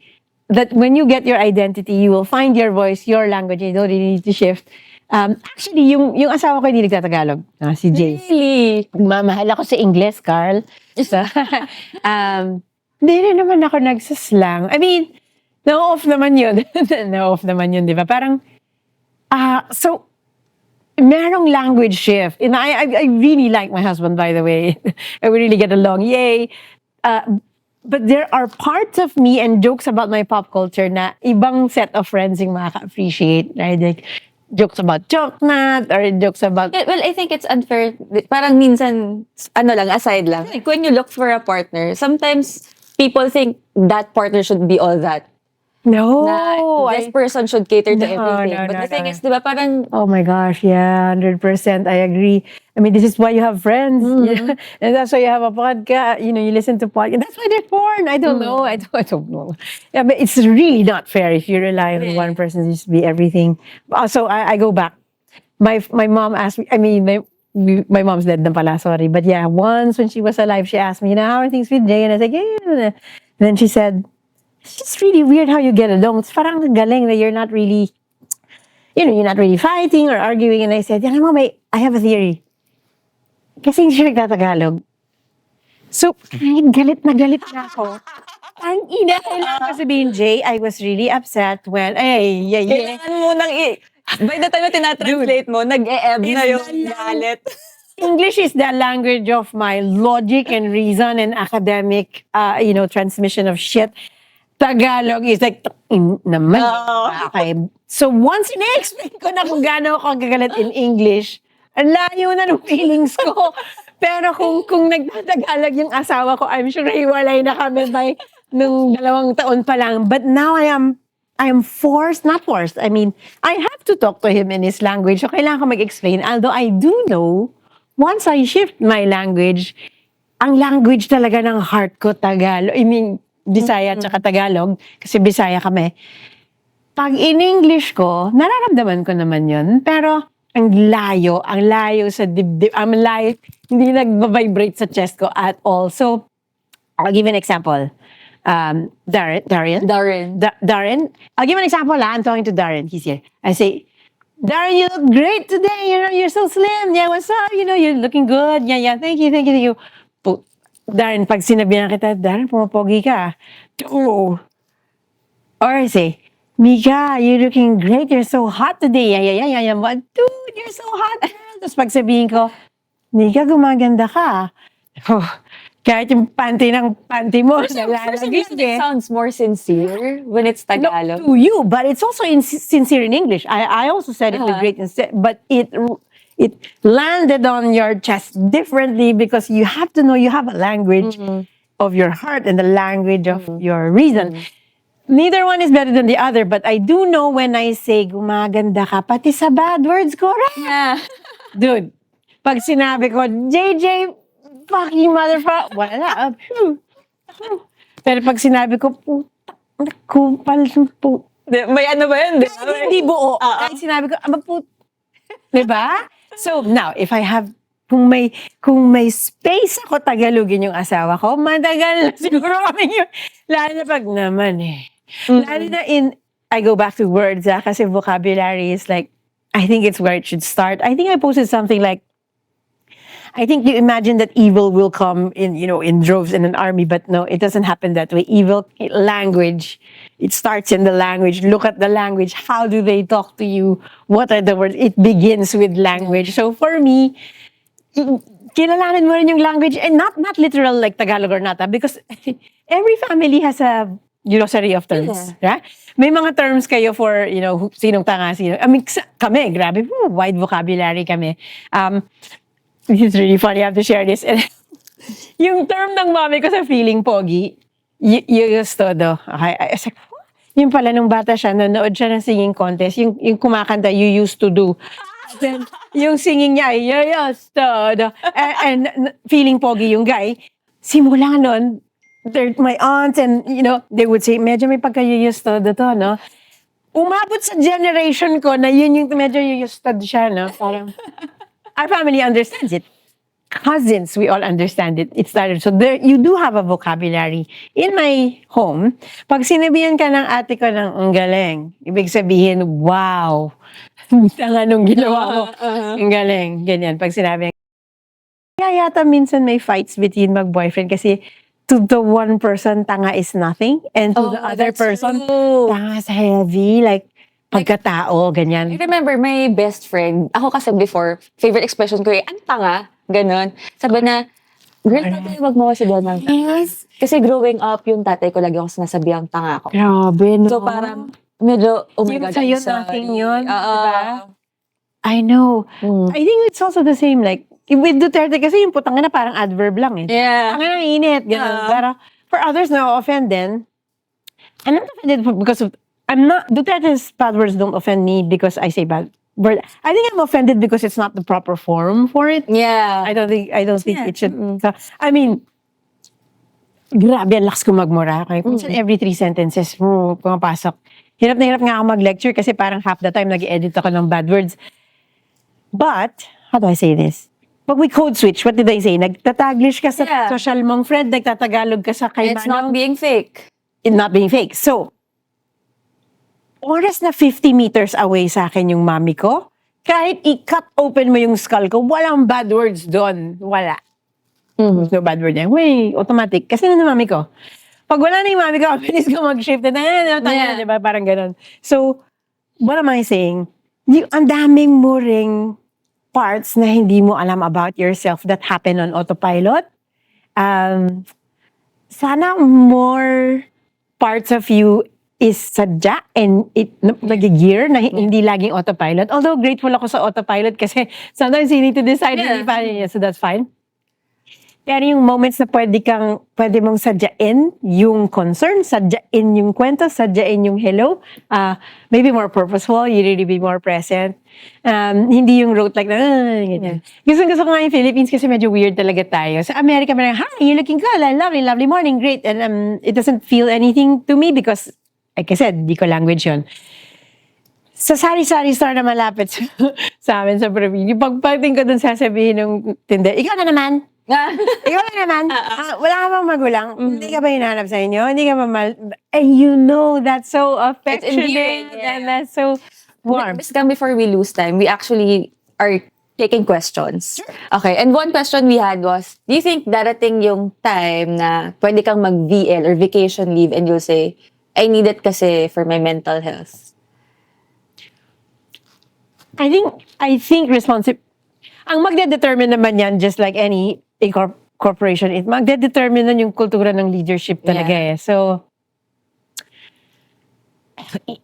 that when you get your identity, you will find your voice, your language. You don't really need to shift. Actually, yung asawa ko hindi nagtatagalog. Si Jay. Really? Mamahal ako sa Ingles, Carl. So, hindi rin naman ako nagsaslang. I mean, no-off naman yun. No-off naman yun, di ba? Parang, so, merong language shift. And I really like my husband, by the way. We really get along. Yay! But there are parts of me and jokes about my pop culture na ibang set of friends yung makaka-appreciate. Right? Like, jokes about choknat or jokes about... Well, I think it's unfair. Parang minsan, aside lang. Like when you look for a partner, sometimes people think that partner should be all that. No! This person should cater to everything. But the thing is, di ba, parang... Oh my gosh, yeah, 100%. I agree. I mean, this is why you have friends. Yeah? And that's why you have a podcast. You listen to podcasts. That's why they're porn. I don't know. I don't know. Yeah, but it's really not fair if you rely on one person to just be everything. So I go back. My mom asked me, I mean, my mom's dead na pala, sorry. But yeah, once when she was alive, she asked me, how are things with Jay? And I was like, yeah. Then she said, it's just really weird how you get along. It's parang galing that you're not really, you're not really fighting or arguing. And I said, I have a theory. Kasi hindi siya nagtatagalog. So, kahit galit na ako. Ang ina, kailangan ko sabihin, Jay, I was really upset when, Kailangan mo nang by the time na tinatranslate mo, nag-e-ebb na yung galit. English is the language of my logic and reason and academic, transmission of shit. Tagalog is like, naman. Okay. So once in-explain ko na kung gaano ako gagalit in English, ang layo na ng feelings ko. Pero kung nagtatagalog yung asawa ko, I'm sure hiwalay na kami by nung 2 taon pa lang. But now I am forced, not forced. I mean, I have to talk to him in his language. So kailangan ko mag-explain. Although I do know, once I shift my language, ang language talaga ng heart ko, Tagalog. I mean, Bisaya at saka Tagalog. Kasi Bisaya kami. Pag in English ko, nararamdaman ko naman yun. Pero ang layo sa dibdib. Ang layo, hindi nag-vibrate sa chest ko at all. So, I'll give you an example. Darren. I'll give an example. I'm talking to Darren. He's here. I say, Darren, you look great today. You're so slim. Yeah, what's up? You're looking good. Yeah. Thank you. Darren, pag sinabihan kita, Darren, pumapogi ka. Oh. Or I say, Mika, you're looking great. You're so hot today. Yeah. But dude, you're so hot. Tapos pag sabihin ko, Mika, gumaganda ka. Oh, kahit yung panty mo. For some reason, it sounds more sincere when it's Tagalog. No, to you, but it's also sincere in English. I also said it with great instead, but it landed on your chest differently because you have to know you have a language of your heart and the language of your reason. Neither one is better than the other, but I do know when I say gumaganda ka, pati sa bad words ko, right? Yeah. Dude, pag sinabi ko, JJ, fucking motherfucker, wala. Pero pag sinabi ko, kupal, May ano ba yun? hindi buo. Kahit sinabi ko, diba? So, now, if I have, kung may space ako Tagalogin yung asawa ko, matagal na siguro kami yun. Lalo na pag naman Lalo na I go back to words, kasi vocabulary is like, I think it's where it should start. I think I posted something like, I think you imagine that evil will come in droves in an army, but no, it doesn't happen that way. Evil language, it starts in the language. Look at the language. How do they talk to you? What are the words? It begins with language. So for me, kilalanin mo rin yung language, and not literal like Tagalog or Nata, because every family has a glossary of terms. Yeah. Right? May mga terms kayo for, sinong tanga, sino. I mean, kami, grabe po, wide vocabulary kami. This is really funny. I have to share this. Yung term ng mami ko sa feeling pogi, yuyos todo. Okay? I was like, yung pala nung bata siya, nanood siya ng singing contest, yung kumakanta, you used to do. Then, yung singing niya, yuyos todo. And feeling pogi yung guy. Simula nun, my aunts and, they would say, medyo may pagka-yuyos todo to, no? Umabot sa generation ko na yun yung medyo yuyos todo siya, no? Parang, our family understands it. Cousins, we all understand it. It started. So there, you do have a vocabulary. In my home, pag sinabihan ka ng ate ko ng ang galing, ibig sabihin, wow, tanga nung ginawa mo. Ang galing. Ganyan. Pag sinabi, kaya yata minsan may fights between mag-boyfriend kasi to the one person, tanga is nothing. And to the other person, tanga is heavy. Like, pagkatao, ganyan. I remember my best friend, ako kasi before, favorite expression ko ang tanga, ganun. Sabi na, girl, tatay, wag mo kasi doon ng Yes. Kasi growing up, yung tatay ko lagi ako sinasabi ang tanga ko. Grabe, no? So parang, medyo, oh my Yung God, sa'yo, I'm sorry. nothing yun, Oo. diba? I know. I think it's also the same, like, with Duterte, kasi yung putang na parang adverb lang Yeah. Ang init, gano'n. Pero for others na offend din, I'm not offended because of, Duterte's bad words don't offend me because I say bad word. I think I'm offended because it's not the proper form for it. Yeah. I don't think it should. I mean, grabe, ang lakas ko magmura. Okay? Minsan every 3 sentences, pumapasok. Hirap na hirap nga ako mag-lecture kasi parang half the time nag-edit ako ng bad words. But, how do I say this? Pag we code switch, what did I say? Nagtataglish ka sa social mong friend, nagtatagalog ka sa kay It's not being fake. It's not being fake. So, oras na 50 meters away sa akin yung mami ko, Kahit i-cut open mo yung skull ko, walang bad words doon. Wala. Mhm. No bad word yan. Way, automatic. Kasi na mami ko. Pag wala na yung mami ko, bilis ko mag-shift. Yeah. Diba? Parang ganun. So, what am I saying? Ang daming mo ring parts na hindi mo alam about yourself that happen on autopilot. Sana more parts of you is sadya and it nag-gear na hindi laging autopilot. Although grateful ako sa autopilot kasi sometimes you need to decide Yeah. hindi pa rin yun, so that's fine. Pero yung moments na pwede mong sadyain yung concern, sadyain yung kwento, sadyain yung hello, maybe more purposeful, you really be more present. Hindi yung rote like, ganyan. Gusto ko nga yung Philippines kasi medyo weird talaga tayo. Sa America, hi, you're looking good, lovely, lovely morning, great. And it doesn't feel anything to me because, like I said, di ko language yun. Sa sari-sari store na malapit sa amin sa probinsya, yung pagpating ko dun sasabihin ng tinde, ikaw na naman. Ikaw na naman. Wala ka bang magulang? Hindi ka ba hinahanap sa inyo? Hindi ka ba and you know, that's so affectionate. endearing, And that's so warm. Miss Gang, before we lose time, we actually are taking questions. Okay, and one question we had was, do you think darating yung time na pwede kang mag-VL or vacation leave and you'll say, I need it kasi for my mental health? I think ang magde-determine naman yan, just like any corporation, magde-determine nun yung kultura ng leadership talaga eh. So,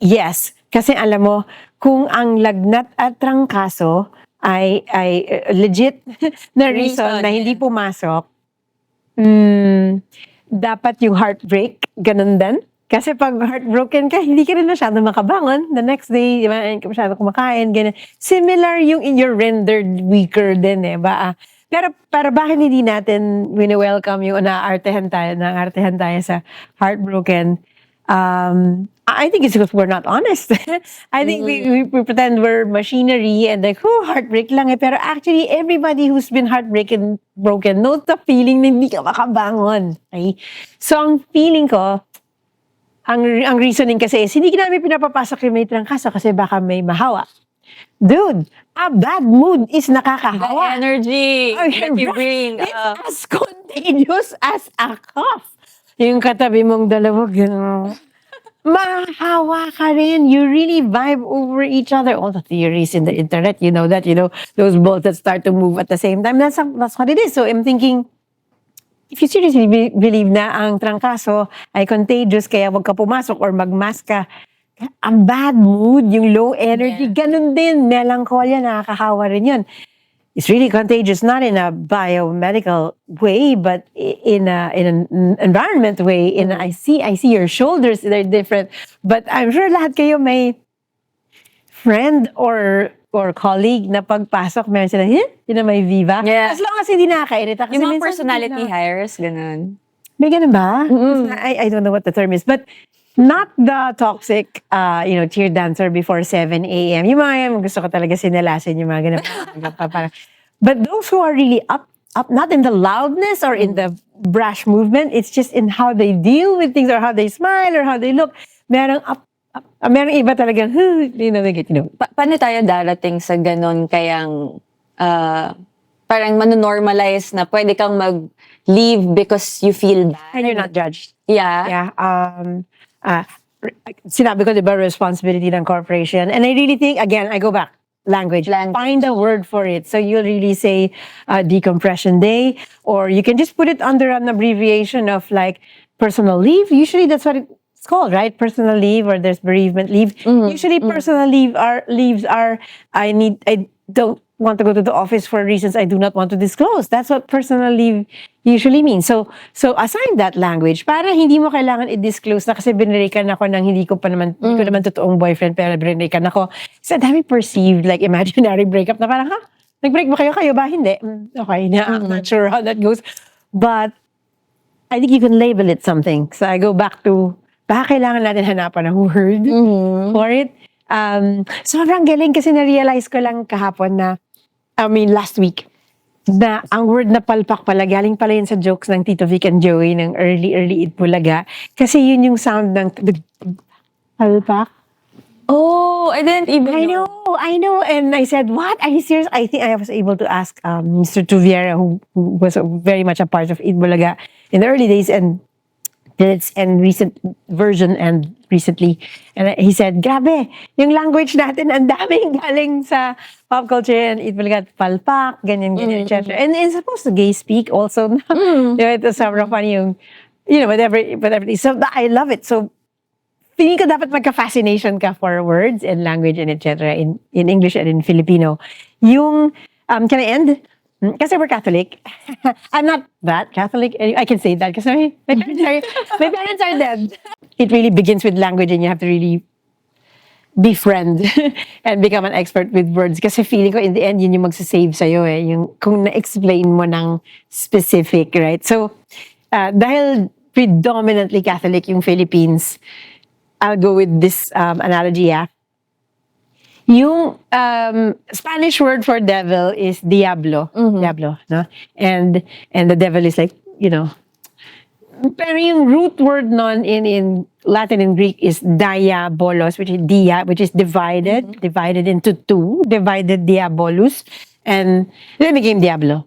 yes. Kasi alam mo, kung ang lagnat at trangkaso ay legit na reason na hindi pumasok, dapat yung heartbreak, ganun din. Kasi pag heartbroken ka, hindi ka rin masyado makabangon. The next day, hindi ka masyado kumakain, ganun. Similar yung in your rendered weaker din eh. Pero bakit hindi natin wini-welcome yung naartehan tayo sa heartbroken? I think it's because we're not honest. I think we pretend we're machinery and like, heartbreak lang eh. Pero actually, everybody who's been broken knows the feeling na hindi ka makabangon. Okay? So, ang feeling ko, ang reasoning kasi is, hindi namin pinapapasok yung may trangkaso kasi baka may mahawa. Dude, a bad mood is nakakahawa. The energy that you Right. bring. It's as contagious as a cough. Yung katabi mong dalawa, gano'n. Mahawa ka rin. You really vibe over each other. All the theories in the internet, you know that, those balls that start to move at the same time. That's what it is. So I'm thinking, if you seriously believe na ang trangkaso ay contagious, kaya wag ka pumasok or magmask ka, ang bad mood, yung low energy, ganun din. Melancholia, nakakahawa rin yun. It's really contagious, not in a biomedical way, but in an environment way. I see your shoulders, they're different. But I'm sure lahat kayo may friend or colleague na pagpasok, meron sila, yun na may viva. Yeah. As long as hindi nakakairita. Kasi Yung mga minsan personality hires, ganun. may ganun ba? I don't know what the term is, but not the toxic, cheer dancer before 7 a.m. Yung mga gusto ko talaga sinalasin, yung mga ganun. But those who are really up, not in the loudness or in the brash movement, it's just in how they deal with things or how they smile or how they look. Merong iba talagang, Paano tayo darating sa ganun kayang parang manonormalize na pwede kang mag-leave because you feel bad? and you're not judged. Yeah. Yeah. Sinabi ko, diba, responsibility ng corporation. And I really think, again, I go back. Language. Find a word for it. So you'll really say decompression day, or you can just put it under an abbreviation of like personal leave. Usually that's what it's called, right? Personal leave, or there's bereavement leave. Usually personal leaves are I don't want to go to the office for reasons I do not want to disclose. That's what personal leave usually means. So assign that language para hindi mo kailangan i-disclose na kasi binirikan ako ng hindi ko naman totoong boyfriend pero binirikan ako. So dami perceived like imaginary breakup na parang, nag-break ba kayo ba? Hindi. Okay, I'm not sure how that goes. But I think you can label it something. So I go back to, baka kailangan natin hanapan ng word for it. Sobrang galing kasi na-realize ko lang kahapon na, last week, na ang word na palpak pala, galing pala yun sa jokes ng Tito Vic and Joey ng early Eat Bulaga. Kasi yun yung sound ng palpak. Oh, I didn't even I know. And I said, what? Are you serious? I think I was able to ask Mr. Tuviera, who was very much a part of Eat Bulaga in the early days and recent version and recently. And he said, grabe, yung language natin, ang daming galing sa pop culture and Eat Bulaga, palpak, ganyan, etc. And it's supposed to gay speak also. Ito sobrang funny yung, whatever it is. So I love it. So feeling ko dapat magka-fascination ka for words and language and etc. in English and in Filipino. Yung, can I end? Kasi we're Catholic. I'm not that Catholic. I can say that because my parents are dead. It really begins with language and you have to really befriend and become an expert with words. Kasi feeling ko in the end, yun yung magsasave sa'yo eh. Yung kung na-explain mo ng specific, right? So, dahil predominantly Catholic yung Philippines, I'll go with this analogy, Yung Spanish word for devil is diablo. Diablo, no? And the devil is like, pero yung root word nun in Latin and Greek is diabolos, which is divided into two, divided diabolus, and then became diablo.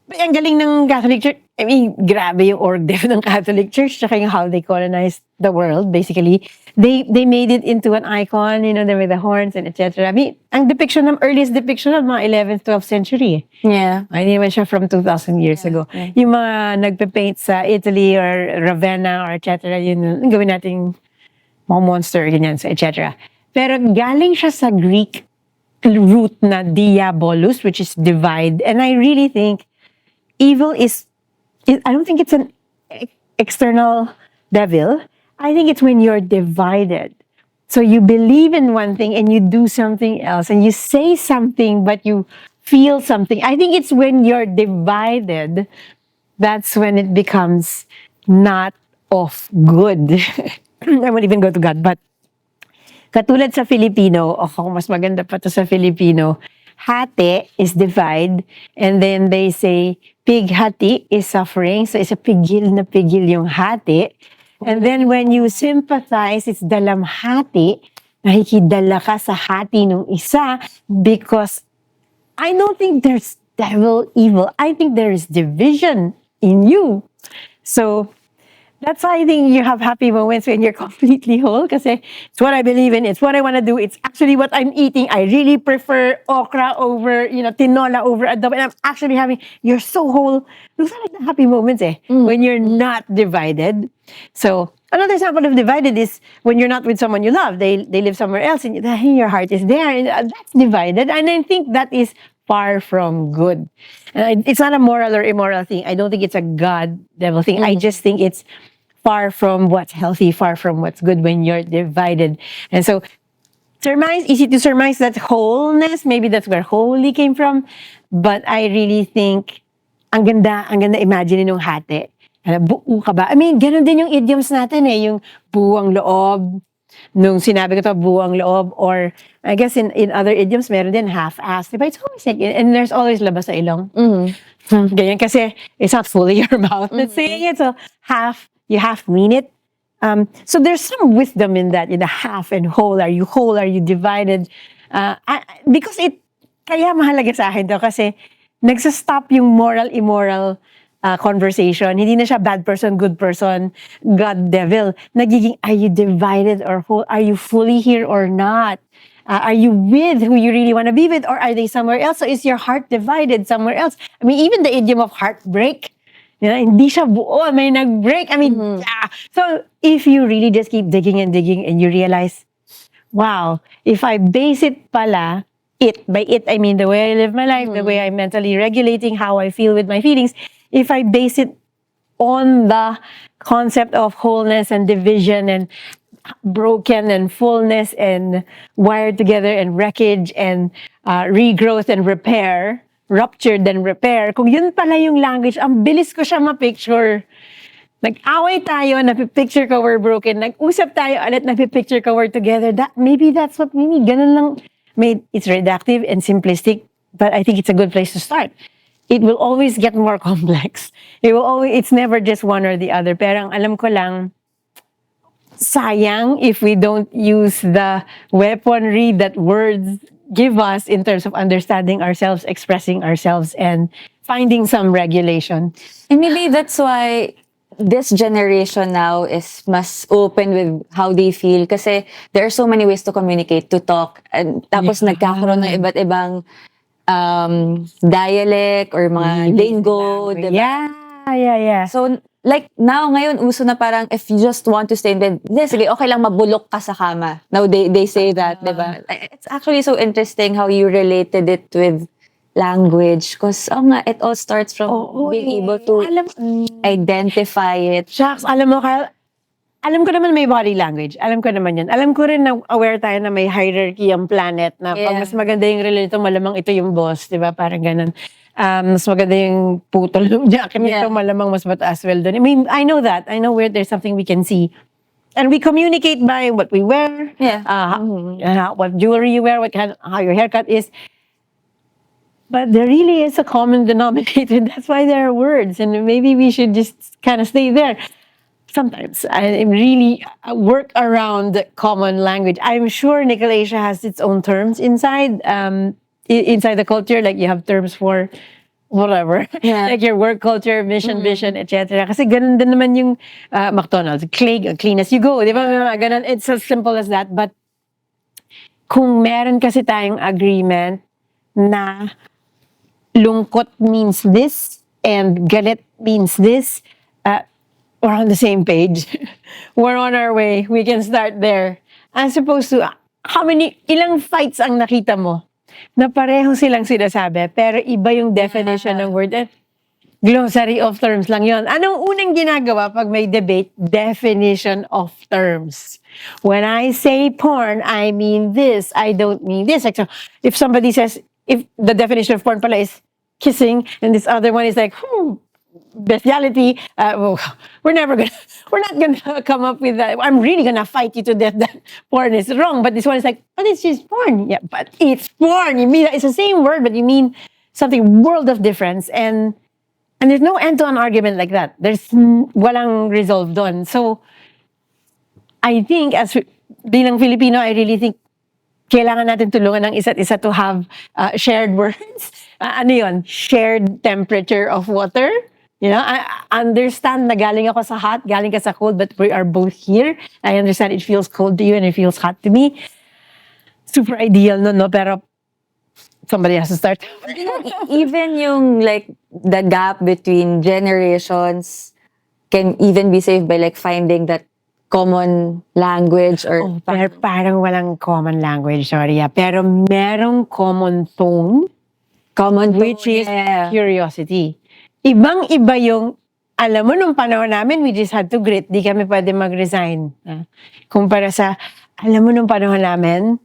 But ang galing ng Catholic Church, I mean, grabe yung org dev ng Catholic Church, tsaka yung how they colonized the world, basically. They made it into an icon, with the horns and etc. I mean, ang earliest depiction ng mga 11th, 12th century. Yeah. Hindi naman siya from 2,000 years ago. Yeah. Yung mga nagpe-paint sa Italy or Ravenna or etc. Yun gawin nating mga monster, ganyan, so etc. Pero galing siya sa Greek root na diabolus, which is divide. And I really think evil I don't think it's an external devil. I think it's when you're divided. So you believe in one thing and you do something else and you say something but you feel something. I think it's when you're divided, that's when it becomes not of good. I won't even go to God, but katulad sa Filipino, kung mas maganda pa to sa Filipino, hati is divide, and then they say, pighati is suffering. So, it's a pigil na pigil yung hati. And then, when you sympathize, it's dalamhati. Nakikidala ka sa hati nung isa because I don't think there's devil evil. I think there is division in you. So, that's why I think you have happy moments when you're completely whole kasi it's what I believe in, it's what I want to do, it's actually what I'm eating. I really prefer okra over, tinola over adobo, and I'm actually you're so whole. Those are like the happy moments when you're not divided. So, another example of divided is when you're not with someone you love. They live somewhere else and your heart is there, and that's divided. And I think that is far from good. It's not a moral or immoral thing. I don't think it's a God-devil thing. I just think it's far from what's healthy, far from what's good when you're divided. And so, easy to surmise that wholeness, maybe that's where holy came from. But I really think, ang ganda imagine yung hati. Buo ka ba? I mean, ganun din yung idioms natin yung buwang loob. Nung sinabi ko to, buwang loob, or I guess in other idioms, meron din half-assed. Diba? It's always like, and there's always labas sa ilong. Ganyan kasi, it's not fully your mouth that's saying it. So, you half mean it. So there's some wisdom in that, in the half and whole. Are you whole? Are you divided? Because kaya mahalaga sa akin to kasi nagsastop yung moral, immoral conversation. Hindi na siya bad person, good person, God, devil. Nagiging, are you divided or whole? Are you fully here or not? Are you with who you really want to be with, or are they somewhere else? So is your heart divided somewhere else? I mean, even the idiom of heartbreak, hindi siya buo, may nag-break. I mean, so if you really just keep digging and you realize, wow, if I base it pala, by it, I mean the way I live my life, the way I'm mentally regulating how I feel with my feelings, if I base it on the concept of wholeness and division and broken and fullness and wired together and wreckage and regrowth and repair, ruptured and repair, kung yun pala yung language, ang bilis ko siya ma-picture. Nag-away tayo, napipicture ko we're broken. Nag-usap tayo ulit, napipicture ko we're together. Maybe that's what we need. Ganun lang. It's reductive and simplistic, but I think it's a good place to start. It will always get more complex. It's never just one or the other. Pero ang alam ko lang, sayang if we don't use the weaponry that words give us in terms of understanding ourselves, expressing ourselves, and finding some regulation. And maybe that's why this generation now is mas open with how they feel kasi there are so many ways to communicate, to talk, and tapos Yeah. nagkakaroon ng iba't ibang dialect or mga lingo, diba? Yeah. So, like, now, ngayon, uso na parang, if you just want to stay in bed, sige, okay lang mabulok ka sa kama. Now, they say that, diba? It's actually so interesting how you related it with language. Because, it all starts from being able to identify it. Shucks, alam mo, Kyle, alam ko naman may body language. Alam ko naman yun. Alam ko rin na aware tayo na may hierarchy ang planet na pag mas maganda yung relato, malamang ito yung boss, di ba? Parang ganun. Mas maganda yung putol ng jacket nito, malamang mas mataas well dun. I mean, I know that. I know where there's something we can see. And we communicate by what we wear, what jewelry you wear, how your haircut is. But there really is a common denominator. That's why there are words. And maybe we should just kind of stay there. Sometimes I really work around the common language. I'm sure Nicolasia has its own terms inside inside the culture. Like you have terms for whatever, like your work culture, mission, vision, etc. Kasi ganun din naman yung McDonald's, clean as you go, di ba? Ganun, it's as simple as that. But kung meron kasi tayong agreement na lungkot means this and galit means this, we're on the same page. We're on our way. We can start there. As opposed to, ilang fights ang nakita mo na pareho silang sinasabi, pero iba yung definition ng word. Glossary of terms lang yon. Anong unang ginagawa pag may debate? Definition of terms. When I say porn, I mean this. I don't mean this. Like, so if somebody says, if the definition of porn pala is kissing, and this other one is like, bestiality, we're not gonna come up with that. I'm really gonna fight you to death that porn is wrong. But this one is like, but it's just porn. Yeah, but it's porn. You mean it's the same word, but you mean something world of difference. And there's no end to an argument like that. There's walang resolve doon. So I think bilang Filipino, I really think kailangan natin tulungan ng isa't isa to have shared words. Ano yun? Shared temperature of water. You know, I understand na galing ako sa hot, galing ka sa cold, but we are both here. I understand it feels cold to you and it feels hot to me. Super ideal, no? Pero somebody has to start. Even yung like the gap between generations can even be saved by like finding that common language or pero parang walang common language, sorry. Pero merong common tone, which is curiosity. Ibang-iba yung, alam mo, nung panahon namin, we just had to grit. Di kami pwede mag-resign. Kumpara sa, alam mo, nung panahon namin,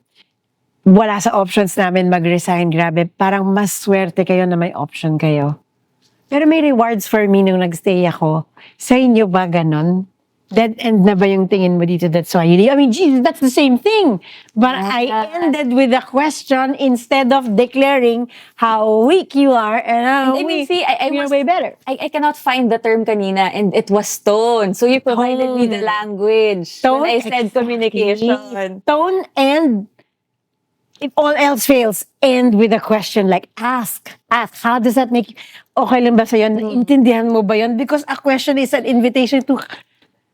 wala sa options namin mag-resign. Grabe, parang mas swerte kayo na may option kayo. Pero may rewards for me nung nagstay ako. Sa inyo ba ganon? Dead end na ba yung tingin mo dito? That's why I mean, Jesus, that's the same thing. But I ended with a question instead of declaring how weak you are and how you're way better. I cannot find the term kanina and it was tone. So you provided me the language. Tone, when I said communication. Tone, and if all else fails, end with a question like ask. How does that make you, okay lang ba sa'yo? Intindihan mo ba yun? Because a question is an invitation to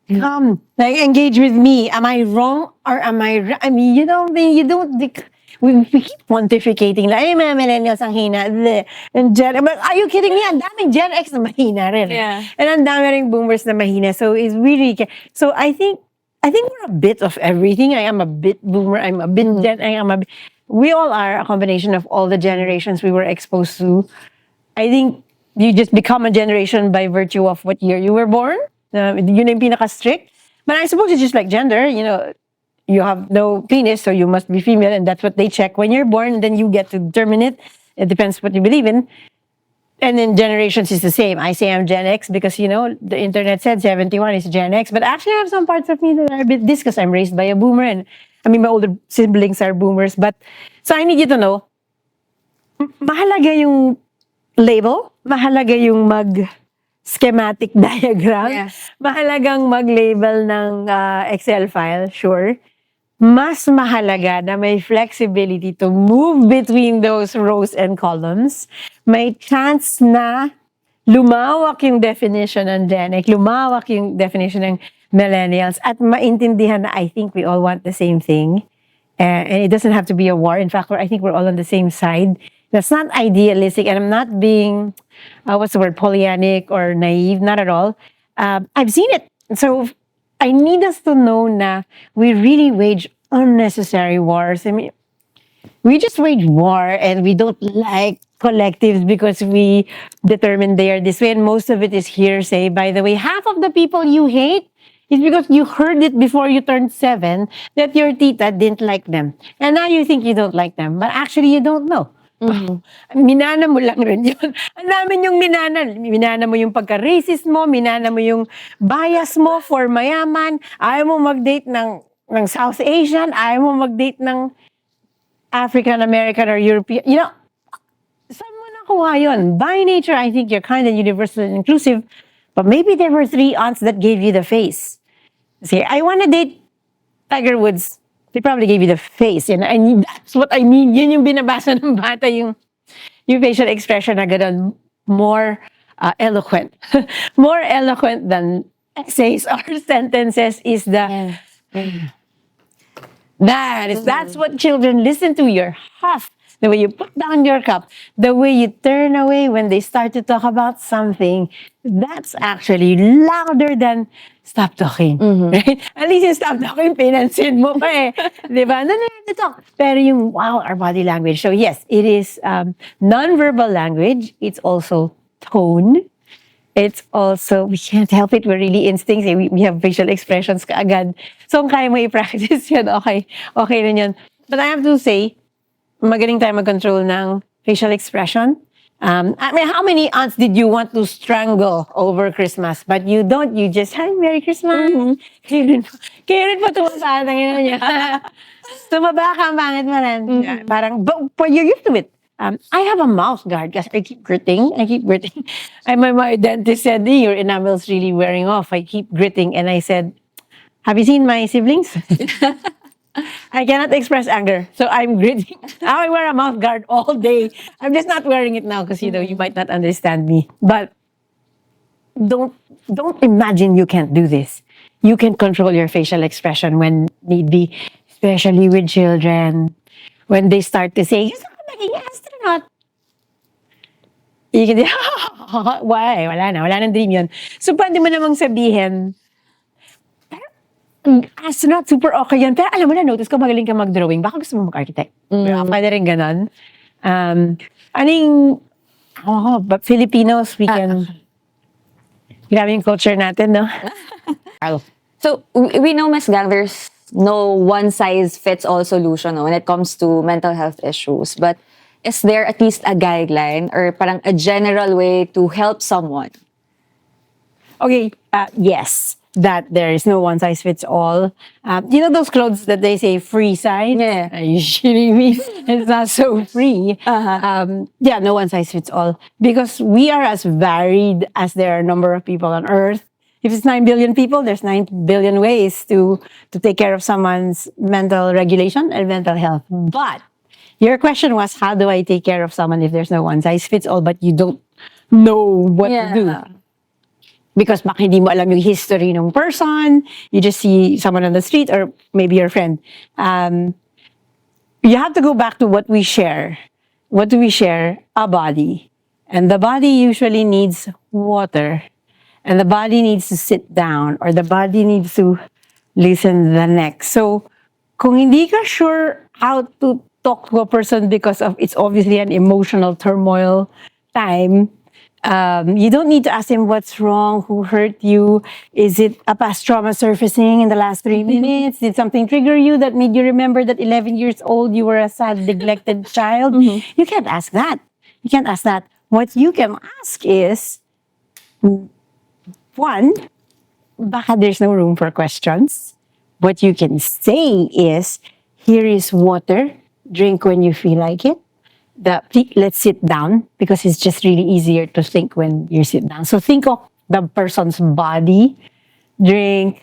come, like engage with me. Am I wrong or am I right? I mean, you don't, we keep pontificating. Like, ay, mga millennials ang hina. And but are you kidding me? Ang daming Gen X na mahina rin. Yeah. And ang dami ring boomers na mahina. So it's really, so I think we're a bit of everything. I am a bit boomer. I'm a bit Gen. We all are a combination of all the generations we were exposed to. I think you just become a generation by virtue of what year you were born. Yun yung pinaka-strict. But I suppose it's just like gender, you know, you have no penis, so you must be female, and that's what they check when you're born, and then you get to determine it. It depends what you believe in. And then generations is the same. I say I'm Gen X because, you know, the internet said 71 is Gen X, but actually I have some parts of me that are a bit this because I'm raised by a boomer, and I mean, my older siblings are boomers. But, so I need you to know, mahalaga yung label, mahalaga yung schematic diagram. Yes. Mahalagang mag-label ng Excel file, sure. Mas mahalaga na may flexibility to move between those rows and columns. May chance na lumawak yung definition ng Gen X, lumawak yung definition ng millennials, at maintindihan na I think we all want the same thing. And it doesn't have to be a war. In fact, I think we're all on the same side. That's not idealistic, and I'm not being, what's the word, Pollyannic or naive, not at all. I've seen it. So I need us to know na we really wage unnecessary wars. I mean, we just wage war and we don't like collectives because we determine they are this way. And most of it is hearsay. By the way, half of the people you hate is because you heard it before you turned 7 that your tita didn't like them. And now you think you don't like them. But actually, you don't know. Minana mo lang rin yun. Ang dami yung minana. Minana mo yung pagka-racist mo, minana mo yung bias mo for mayaman, ayaw mo mag-date ng South Asian, ayaw mo mag-date ng African American or European. You know, saan mo nakuha yun? By nature, I think you're kind and universal and inclusive, but maybe there were 3 aunts that gave you the face. Say, I want to date Tiger Woods. They probably gave you the face. And that's what I mean. Yun yung binabasa ng bata, yung facial expression na gano'n, more eloquent. More eloquent than essays or sentences is the... That's what children listen to. Your huff, the way you put down your cup, the way you turn away when they start to talk about something. That's actually louder than stop talking. Right? At least yung stop talking, pinansin mo pa eh. Diba? No, talk. Pero yung, wow, our body language. So yes, it is non-verbal language. It's also tone. It's also, we can't help it, we're really instincts. We have facial expressions kaagad. So kung kaya mo i-practice yun, okay rin yun. But I have to say, magaling tayo mag-control ng facial expression. I mean, how many aunts did you want to strangle over Christmas? But you don't, you just, hi, Merry Christmas. Kayo rin po tumasa, tangina niya. Tumaba ka, ang pangit mo rin. Parang, but you're used to it. I have a mouth guard because I keep gritting. And my dentist said, your enamel's really wearing off. I keep gritting. And I said, have you seen my siblings? I cannot express anger. So I'm gritting. Now I wear a mouth guard all day. I'm just not wearing it now because, you might not understand me. But don't imagine you can't do this. You can control your facial expression when need be, especially with children. When they start to say, maging astronaut. You can say, why? Wala nang dream yun. So, pwede mo namang sabihin, astronaut, super okay yun. Pero alam mo na, notice ko magaling ka mag-drawing. Baka gusto mo mag-architect. Pwede rin ganon. But Filipinos, we can, grabe yung culture natin, no? So, we know, Ms. Gang, there's no one-size-fits-all solution when it comes to mental health issues. But is there at least a guideline or parang a general way to help someone? Okay, yes, that there is no one-size-fits-all. You know those clothes that they say free size? Yeah. Are you shitting me? It's not so free. Yeah, no one-size-fits-all. Because we are as varied as there are a number of people on Earth. If it's 9 billion people, there's 9 billion ways to take care of someone's mental regulation and mental health. But your question was, how do I take care of someone if there's no one size fits all, but you don't know what to do? Because baka hindi mo alam yung history ng person, you just see someone on the street or maybe your friend. You have to go back to what we share. What do we share? A body. And the body usually needs water. And the body needs to sit down or the body needs to loosen the neck. So, kung hindi ka sure how to talk to a person because of it's obviously an emotional turmoil time, you don't need to ask him what's wrong, who hurt you, is it a past trauma surfacing in the last 3 minutes? Did something trigger you that made you remember that 11 years old you were a sad, neglected child? You can't ask that. You can't ask that. What you can ask is, one, baka there's no room for questions. What you can say is, here is water, drink when you feel like it. Let's sit down because it's just really easier to think when you sit down. So think of the person's body. Drink,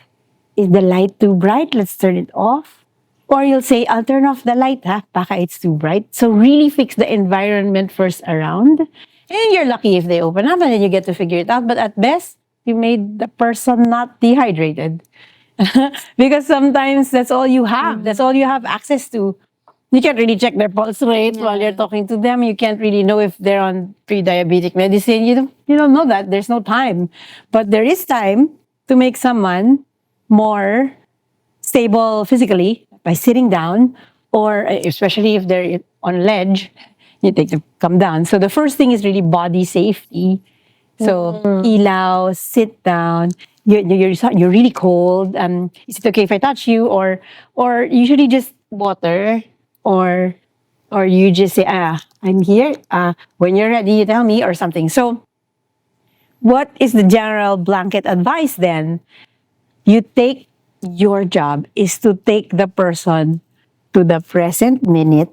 is the light too bright? Let's turn it off. Or you'll say, I'll turn off the light, ha? Baka it's too bright. So really fix the environment first around. And you're lucky if they open up and then you get to figure it out. But at best, you made the person not dehydrated. Because sometimes that's all you have. That's all you have access to. You can't really check their pulse rate while you're talking to them. You can't really know if they're on pre-diabetic medicine. You don't know that. There's no time. But there is time to make someone more stable physically by sitting down, or especially if they're on ledge, you take them come down. So the first thing is really body safety. So ilaw, sit down. You're really cold. Is it okay if I touch you? Or usually just water, or you just say, I'm here. When you're ready, you tell me or something. So what is the general blanket advice then? Your job is to take the person to the present minute,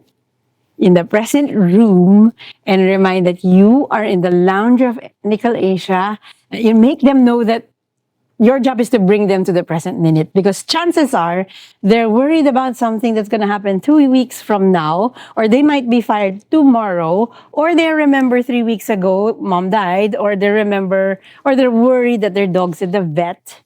in the present room, and remind that you are in the lounge of Nickel Asia. You make them know that your job is to bring them to the present minute, because chances are they're worried about something that's going to happen 2 weeks from now, or they might be fired tomorrow, or they remember 3 weeks ago mom died, or they're worried that their dog's at the vet.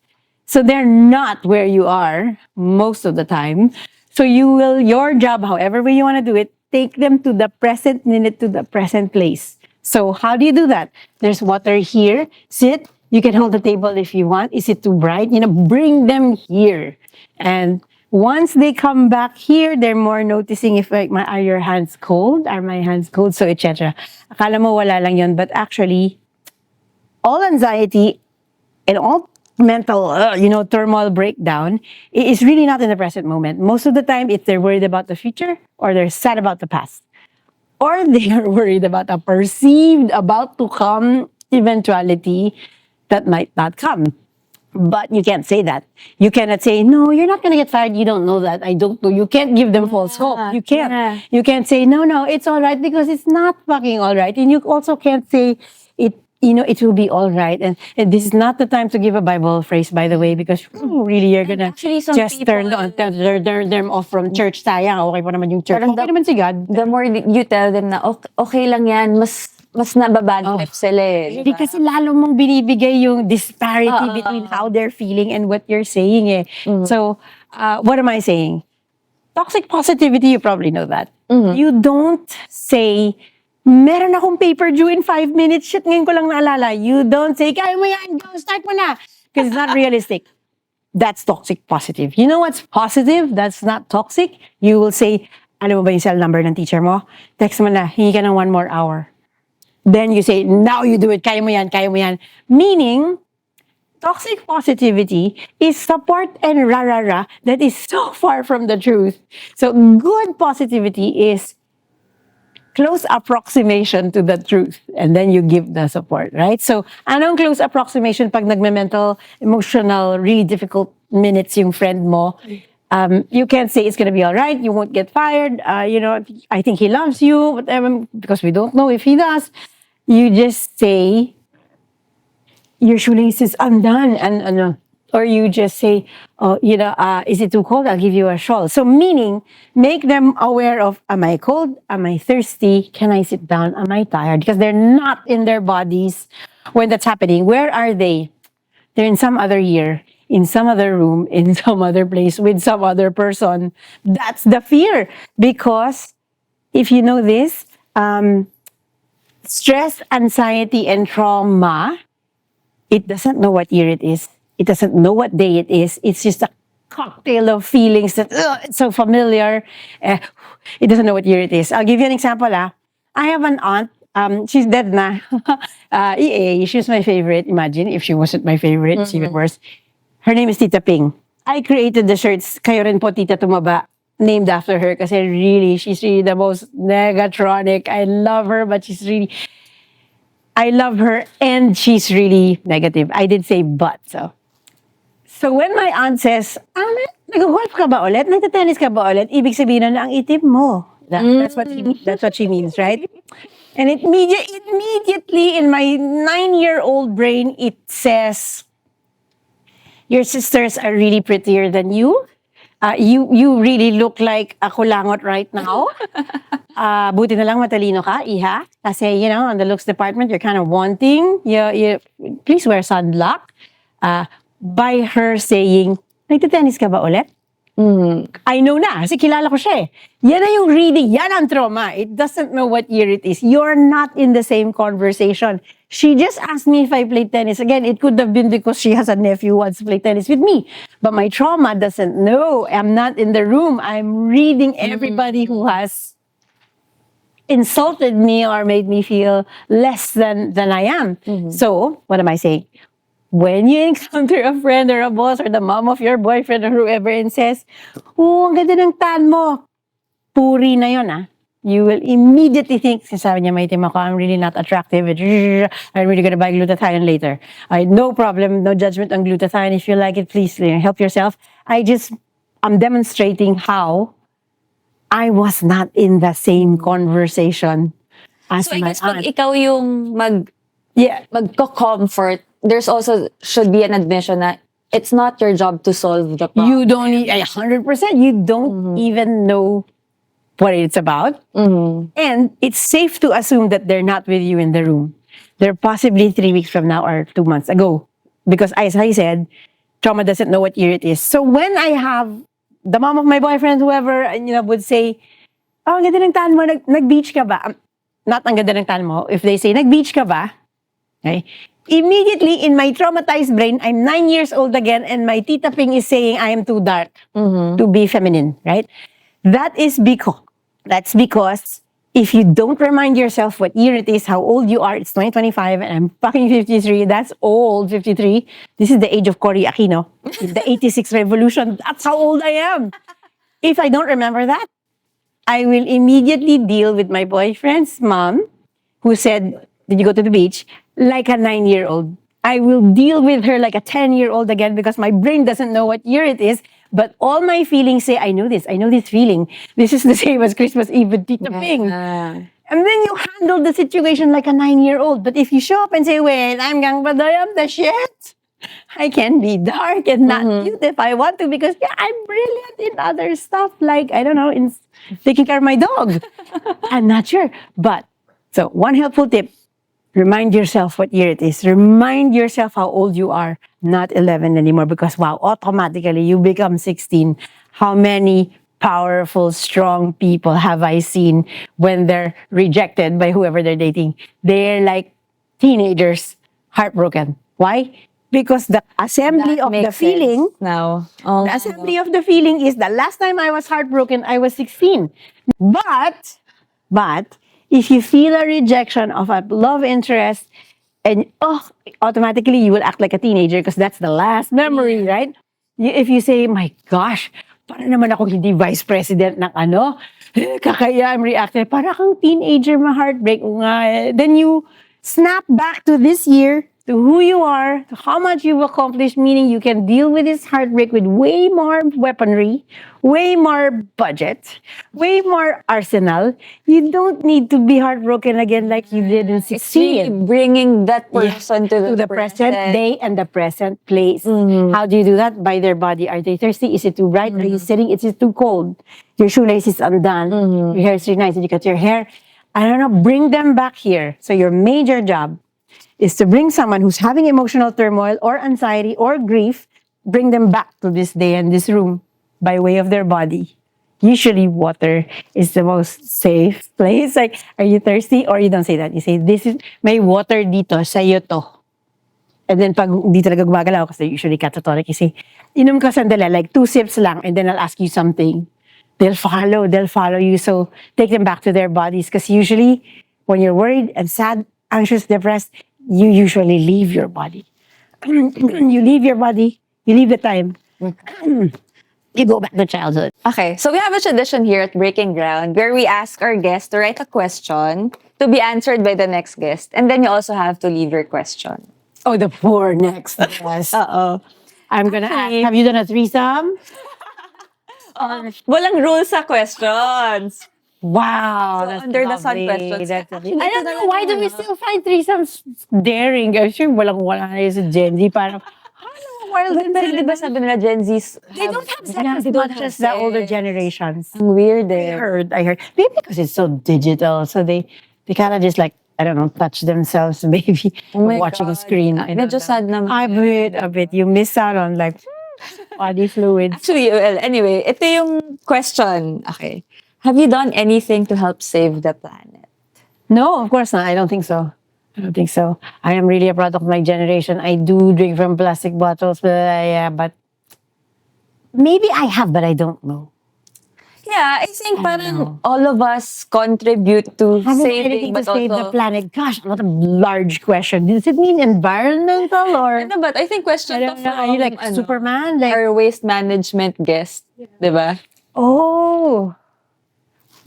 So they're not where you are most of the time. So your job, however way you want to do it, take them to the present minute, to the present place. So how do you do that? There's water here. Sit. You can hold the table if you want. Is it too bright? Bring them here. And once they come back here, they're more noticing if are your hands cold? Are my hands cold? So etc. Akala mo wala lang yun, but actually, all anxiety and all mental, turmoil breakdown is really not in the present moment. Most of the time, if they're worried about the future, or they're sad about the past, or they are worried about a perceived about to come eventuality that might not come. But you can't say that. You cannot say, no, you're not going to get fired. You don't know that. I don't know. You can't give them false hope. You can't. Yeah. You can't say, no, it's all right, because it's not fucking all right. And you also can't say it will be all right. And this is not the time to give a Bible phrase, by the way, because really you're going to Actually, some just turn them off from church. Sayang, okay pa naman yung church. Parang Okay naman si God. The more you tell them na okay lang yan, mas nababad trip sila eh. Hindi kasi lalo mong binibigay yung disparity between how they're feeling and what you're saying eh. So, what am I saying? Toxic positivity, you probably know that. You don't say, meron akong paper due in 5 minutes. Shit, ngayon ko lang naalala. You don't say, kaya mo yan, go, start mo na. Because it's not realistic. That's toxic positive. You know what's positive? That's not toxic. You will say, alam mo ba yung cell number ng teacher mo? Text mo na, hingi ka ng 1 more hour. Then you say, now you do it, kaya mo yan, kaya mo yan. Meaning, toxic positivity is support and rah-rah-rah that is so far from the truth. So good positivity is close approximation to the truth, and then you give the support, right? So, anong close approximation pag nagme-mental, emotional, really difficult minutes yung friend mo? You can't say it's gonna be all right, you won't get fired, I think he loves you, whatever, because we don't know if he does. You just say, your shoelace is undone, and or you just say, is it too cold? I'll give you a shawl. So meaning, make them aware of, am I cold? Am I thirsty? Can I sit down? Am I tired? Because they're not in their bodies when that's happening. Where are they? They're in some other year, in some other room, in some other place, with some other person. That's the fear. Because if you know this, stress, anxiety, and trauma, it doesn't know what year it is. It doesn't know what day it is. It's just a cocktail of feelings that it's so familiar. It doesn't know what year it is. I'll give you an example. I have an aunt. She's dead na. EA, she's my favorite. Imagine if she wasn't my favorite. It's even worse. Her name is Tita Ping. I created the shirts, Kayo rin po Tita Tumaba, named after her, kasi really, she's really the most negatronic. I love her, but I love her, and she's really negative. I did say but, So when my aunt says, nag-golf ka ba ulit? Nagtatennis ka ba ulit? Ibig sabihin nun, ang itim mo. That's what she means, right? And immediately in my 9-year-old brain, it says, your sisters are really prettier than you. You really look like a kulangot right now. Buti na lang matalino ka, iha. Kasi, on the looks department, you're kind of wanting. Please wear sunblock. By her saying, nagtitennis ka ba ulit? I know na, kasi kilala ko siya eh. Yan na yung reading, yan ang trauma. It doesn't know what year it is. You're not in the same conversation. She just asked me if I play tennis. Again, it could have been because she has a nephew who wants to play tennis with me. But my trauma doesn't know. I'm not in the room. I'm reading everybody who has insulted me or made me feel less than I am. So, what am I saying? When you encounter a friend or a boss or the mom of your boyfriend or whoever and says, oh, ang ganda ng tan mo. Puri na yun, ah. You will immediately think, sinasabi niya, may itim ako, I'm really not attractive. I'm really gonna buy glutathione later. No problem, no judgment on glutathione. If you like it, please help yourself. I'm demonstrating how I was not in the same conversation as So I my guess pag aunt. ikaw yung Yeah. magko-comfort, there's also should be an admission that it's not your job to solve the problem. You don't need 100%. You don't even know what it's about. And it's safe to assume that they're not with you in the room. They're possibly 3 weeks from now or 2 months ago. Because as I said, trauma doesn't know what year it is. So when I have the mom of my boyfriend, whoever, would say, oh, ang ganda ng tan mo, nag-beach ka ba? Not ang ganda ng tan mo. If they say, nag-beach ka ba? Okay? Immediately in my traumatized brain, I'm 9 years old again and my tita Ping is saying I am too dark to be feminine, right? That's because if you don't remind yourself what year it is, how old you are, it's 2025 and I'm fucking 53, that's old, 53. This is the age of Cory Aquino, the 86 revolution, that's how old I am. If I don't remember that, I will immediately deal with my boyfriend's mom who said, did you go to the beach? Like a 9-year-old. I will deal with her like a 10-year-old again because my brain doesn't know what year it is. But all my feelings say, I know this feeling. This is the same as Christmas Eve with Tita Ping. And then you handle the situation like a 9-year-old. But if you show up and say, wait, I'm Gang Badoy, I'm the shit. I can be dark and not cute if I want to because I'm brilliant in other stuff like, I don't know, in taking care of my dog. I'm not sure. But, so one helpful tip, remind yourself what year it is. Remind yourself how old you are, not 11 anymore because wow, automatically you become 16. How many powerful, strong people have I seen when they're rejected by whoever they're dating? They're like teenagers, heartbroken. Why? Because the assembly of the feeling now. The assembly of the feeling is the last time I was heartbroken, I was 16. But if you feel a rejection of a love interest, and automatically you will act like a teenager because that's the last memory, right? If you say, my gosh, para naman ako hindi vice president ng ano, kakaya I'm reacting, para kang teenager, ma-heartbreak nga. Then you snap back to this year, to who you are, to how much you've accomplished, meaning you can deal with this heartbreak with way more weaponry, way more budget, way more arsenal. You don't need to be heartbroken again like you did in 16. It's really bringing that person to the present day and the present place. How do you do that? By their body. Are they thirsty? Is it too bright? Are you sitting? Is it too cold? Your shoelace is undone. Your hair is really nice. Did you cut your hair? I don't know. Bring them back here. So your major job is to bring someone who's having emotional turmoil or anxiety or grief, bring them back to this day and this room by way of their body. Usually water is the most safe place. Like, are you thirsty? Or you don't say that. You say, may water dito, sa'yo to. And then pag di talaga gumagalaw, kasi usually catatonic, you say, inom ka sandali, like 2 sips lang, and then I'll ask you something. They'll follow you. So take them back to their bodies. Because usually when you're worried and sad, anxious, depressed, you usually leave your body. You leave your body, you leave the time. You go back to childhood. Okay, so we have a tradition here at Breaking Ground where we ask our guests to write a question to be answered by the next guest. And then you also have to leave your question. Oh, the poor next guest. I'm gonna ask, have you done a threesome? Walang rules sa questions. Wow, So, that's under the sun lovely. questions. That's Actually, lovely. I ito don't na know, lang why yung do we ano. still find threesomes daring? I'm sure walang-wala na yun sa Gen Z. Parang, wild But, pero di ba sabi nila Gen Zs they don't have sex yeah, as they don't much have as the older sex. generations. Ang weird I eh. heard. Maybe because it's so digital, so they kind of just like, I don't know, touch themselves maybe Oh my watching a God. screen. I don't Medyo know. sad naman. A bit. You miss out on like body fluids. Actually, well, anyway, ito yung question. Okay. Have you done anything to help save the planet? No, of course not. I don't think so. I am really a product of my generation. I do drink from plastic bottles, but but maybe I have, but I don't know. Yeah, I think I parang know. all of us contribute to Haven't saving, anything to but save the also... planet. Gosh, what a large question. Does it mean environmental or? Ano, but I think question I to don't know. Are you like from, Superman? Like, our waste management guest. Di ba? oh,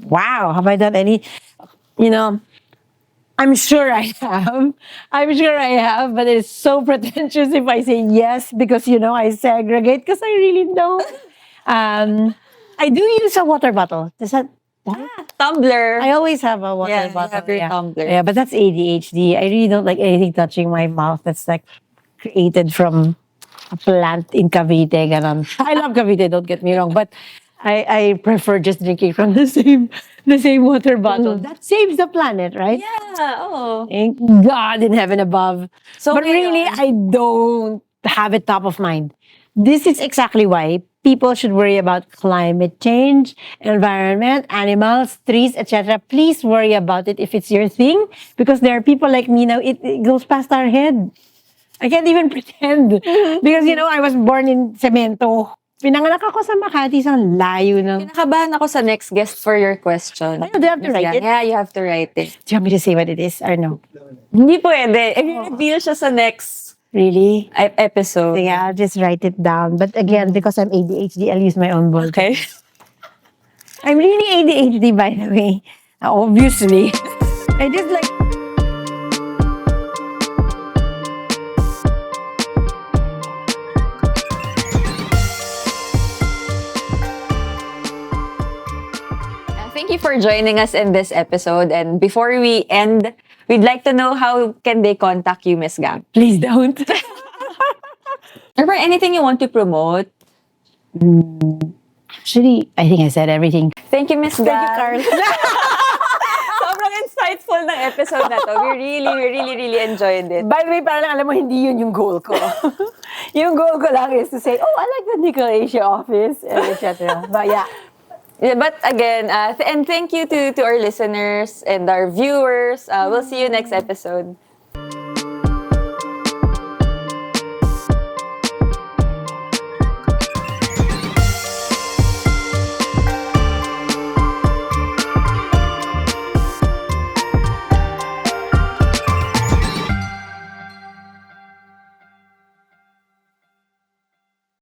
wow. Have I done any? You know, I'm sure I have. But it's so pretentious if I say yes because I segregate because I really don't. I do use a water bottle. Does that? Tumbler. I always have a water Yeah, you bottle. have your tumbler. Yeah, but that's ADHD. I really don't like anything touching my mouth that's like created from a plant in Cavite. Ganon. I love Cavite, don't get me wrong, but I prefer just drinking from the same water bottle. That saves the planet, right? Yeah, oh. Thank God in heaven above. So But really, ngayon- I don't have it top of mind. This is exactly why people should worry about climate change, environment, animals, trees, etc. Please worry about it if it's your thing, because there are people like me now, it goes past our head. I can't even pretend. Because, I was born in Cemento. Pinanganak ako sa Makati, sa layo ng... Kinakabahan ako sa next guest for your question. Ano, do you have to Miss write Gang. it? Yeah, you have to write it. Do you want me to say what it is or no? Hindi pwede. I-reveal siya sa next Really? episode. Yeah, I'll just write it down. But again, because I'm ADHD, I'll use my own voice. Okay. I'm really ADHD, by the way. Obviously. I just like... Thank you for joining us in this episode. And before we end, we'd like to know how can they contact you, Miss Gang? Please don't. Or for anything you want to promote? Actually, I think I said everything. Thank you, Miss Gang. Thank you, Carl. Sobrang insightful ng episode na to. We really enjoyed it. By the way, parang alam mo, hindi yun yung goal ko. Yung goal ko lang is to say, oh, I like the Nickel Asia office, and etc. But yeah. Yeah, but again, and thank you to our listeners and our viewers. We'll see you next episode.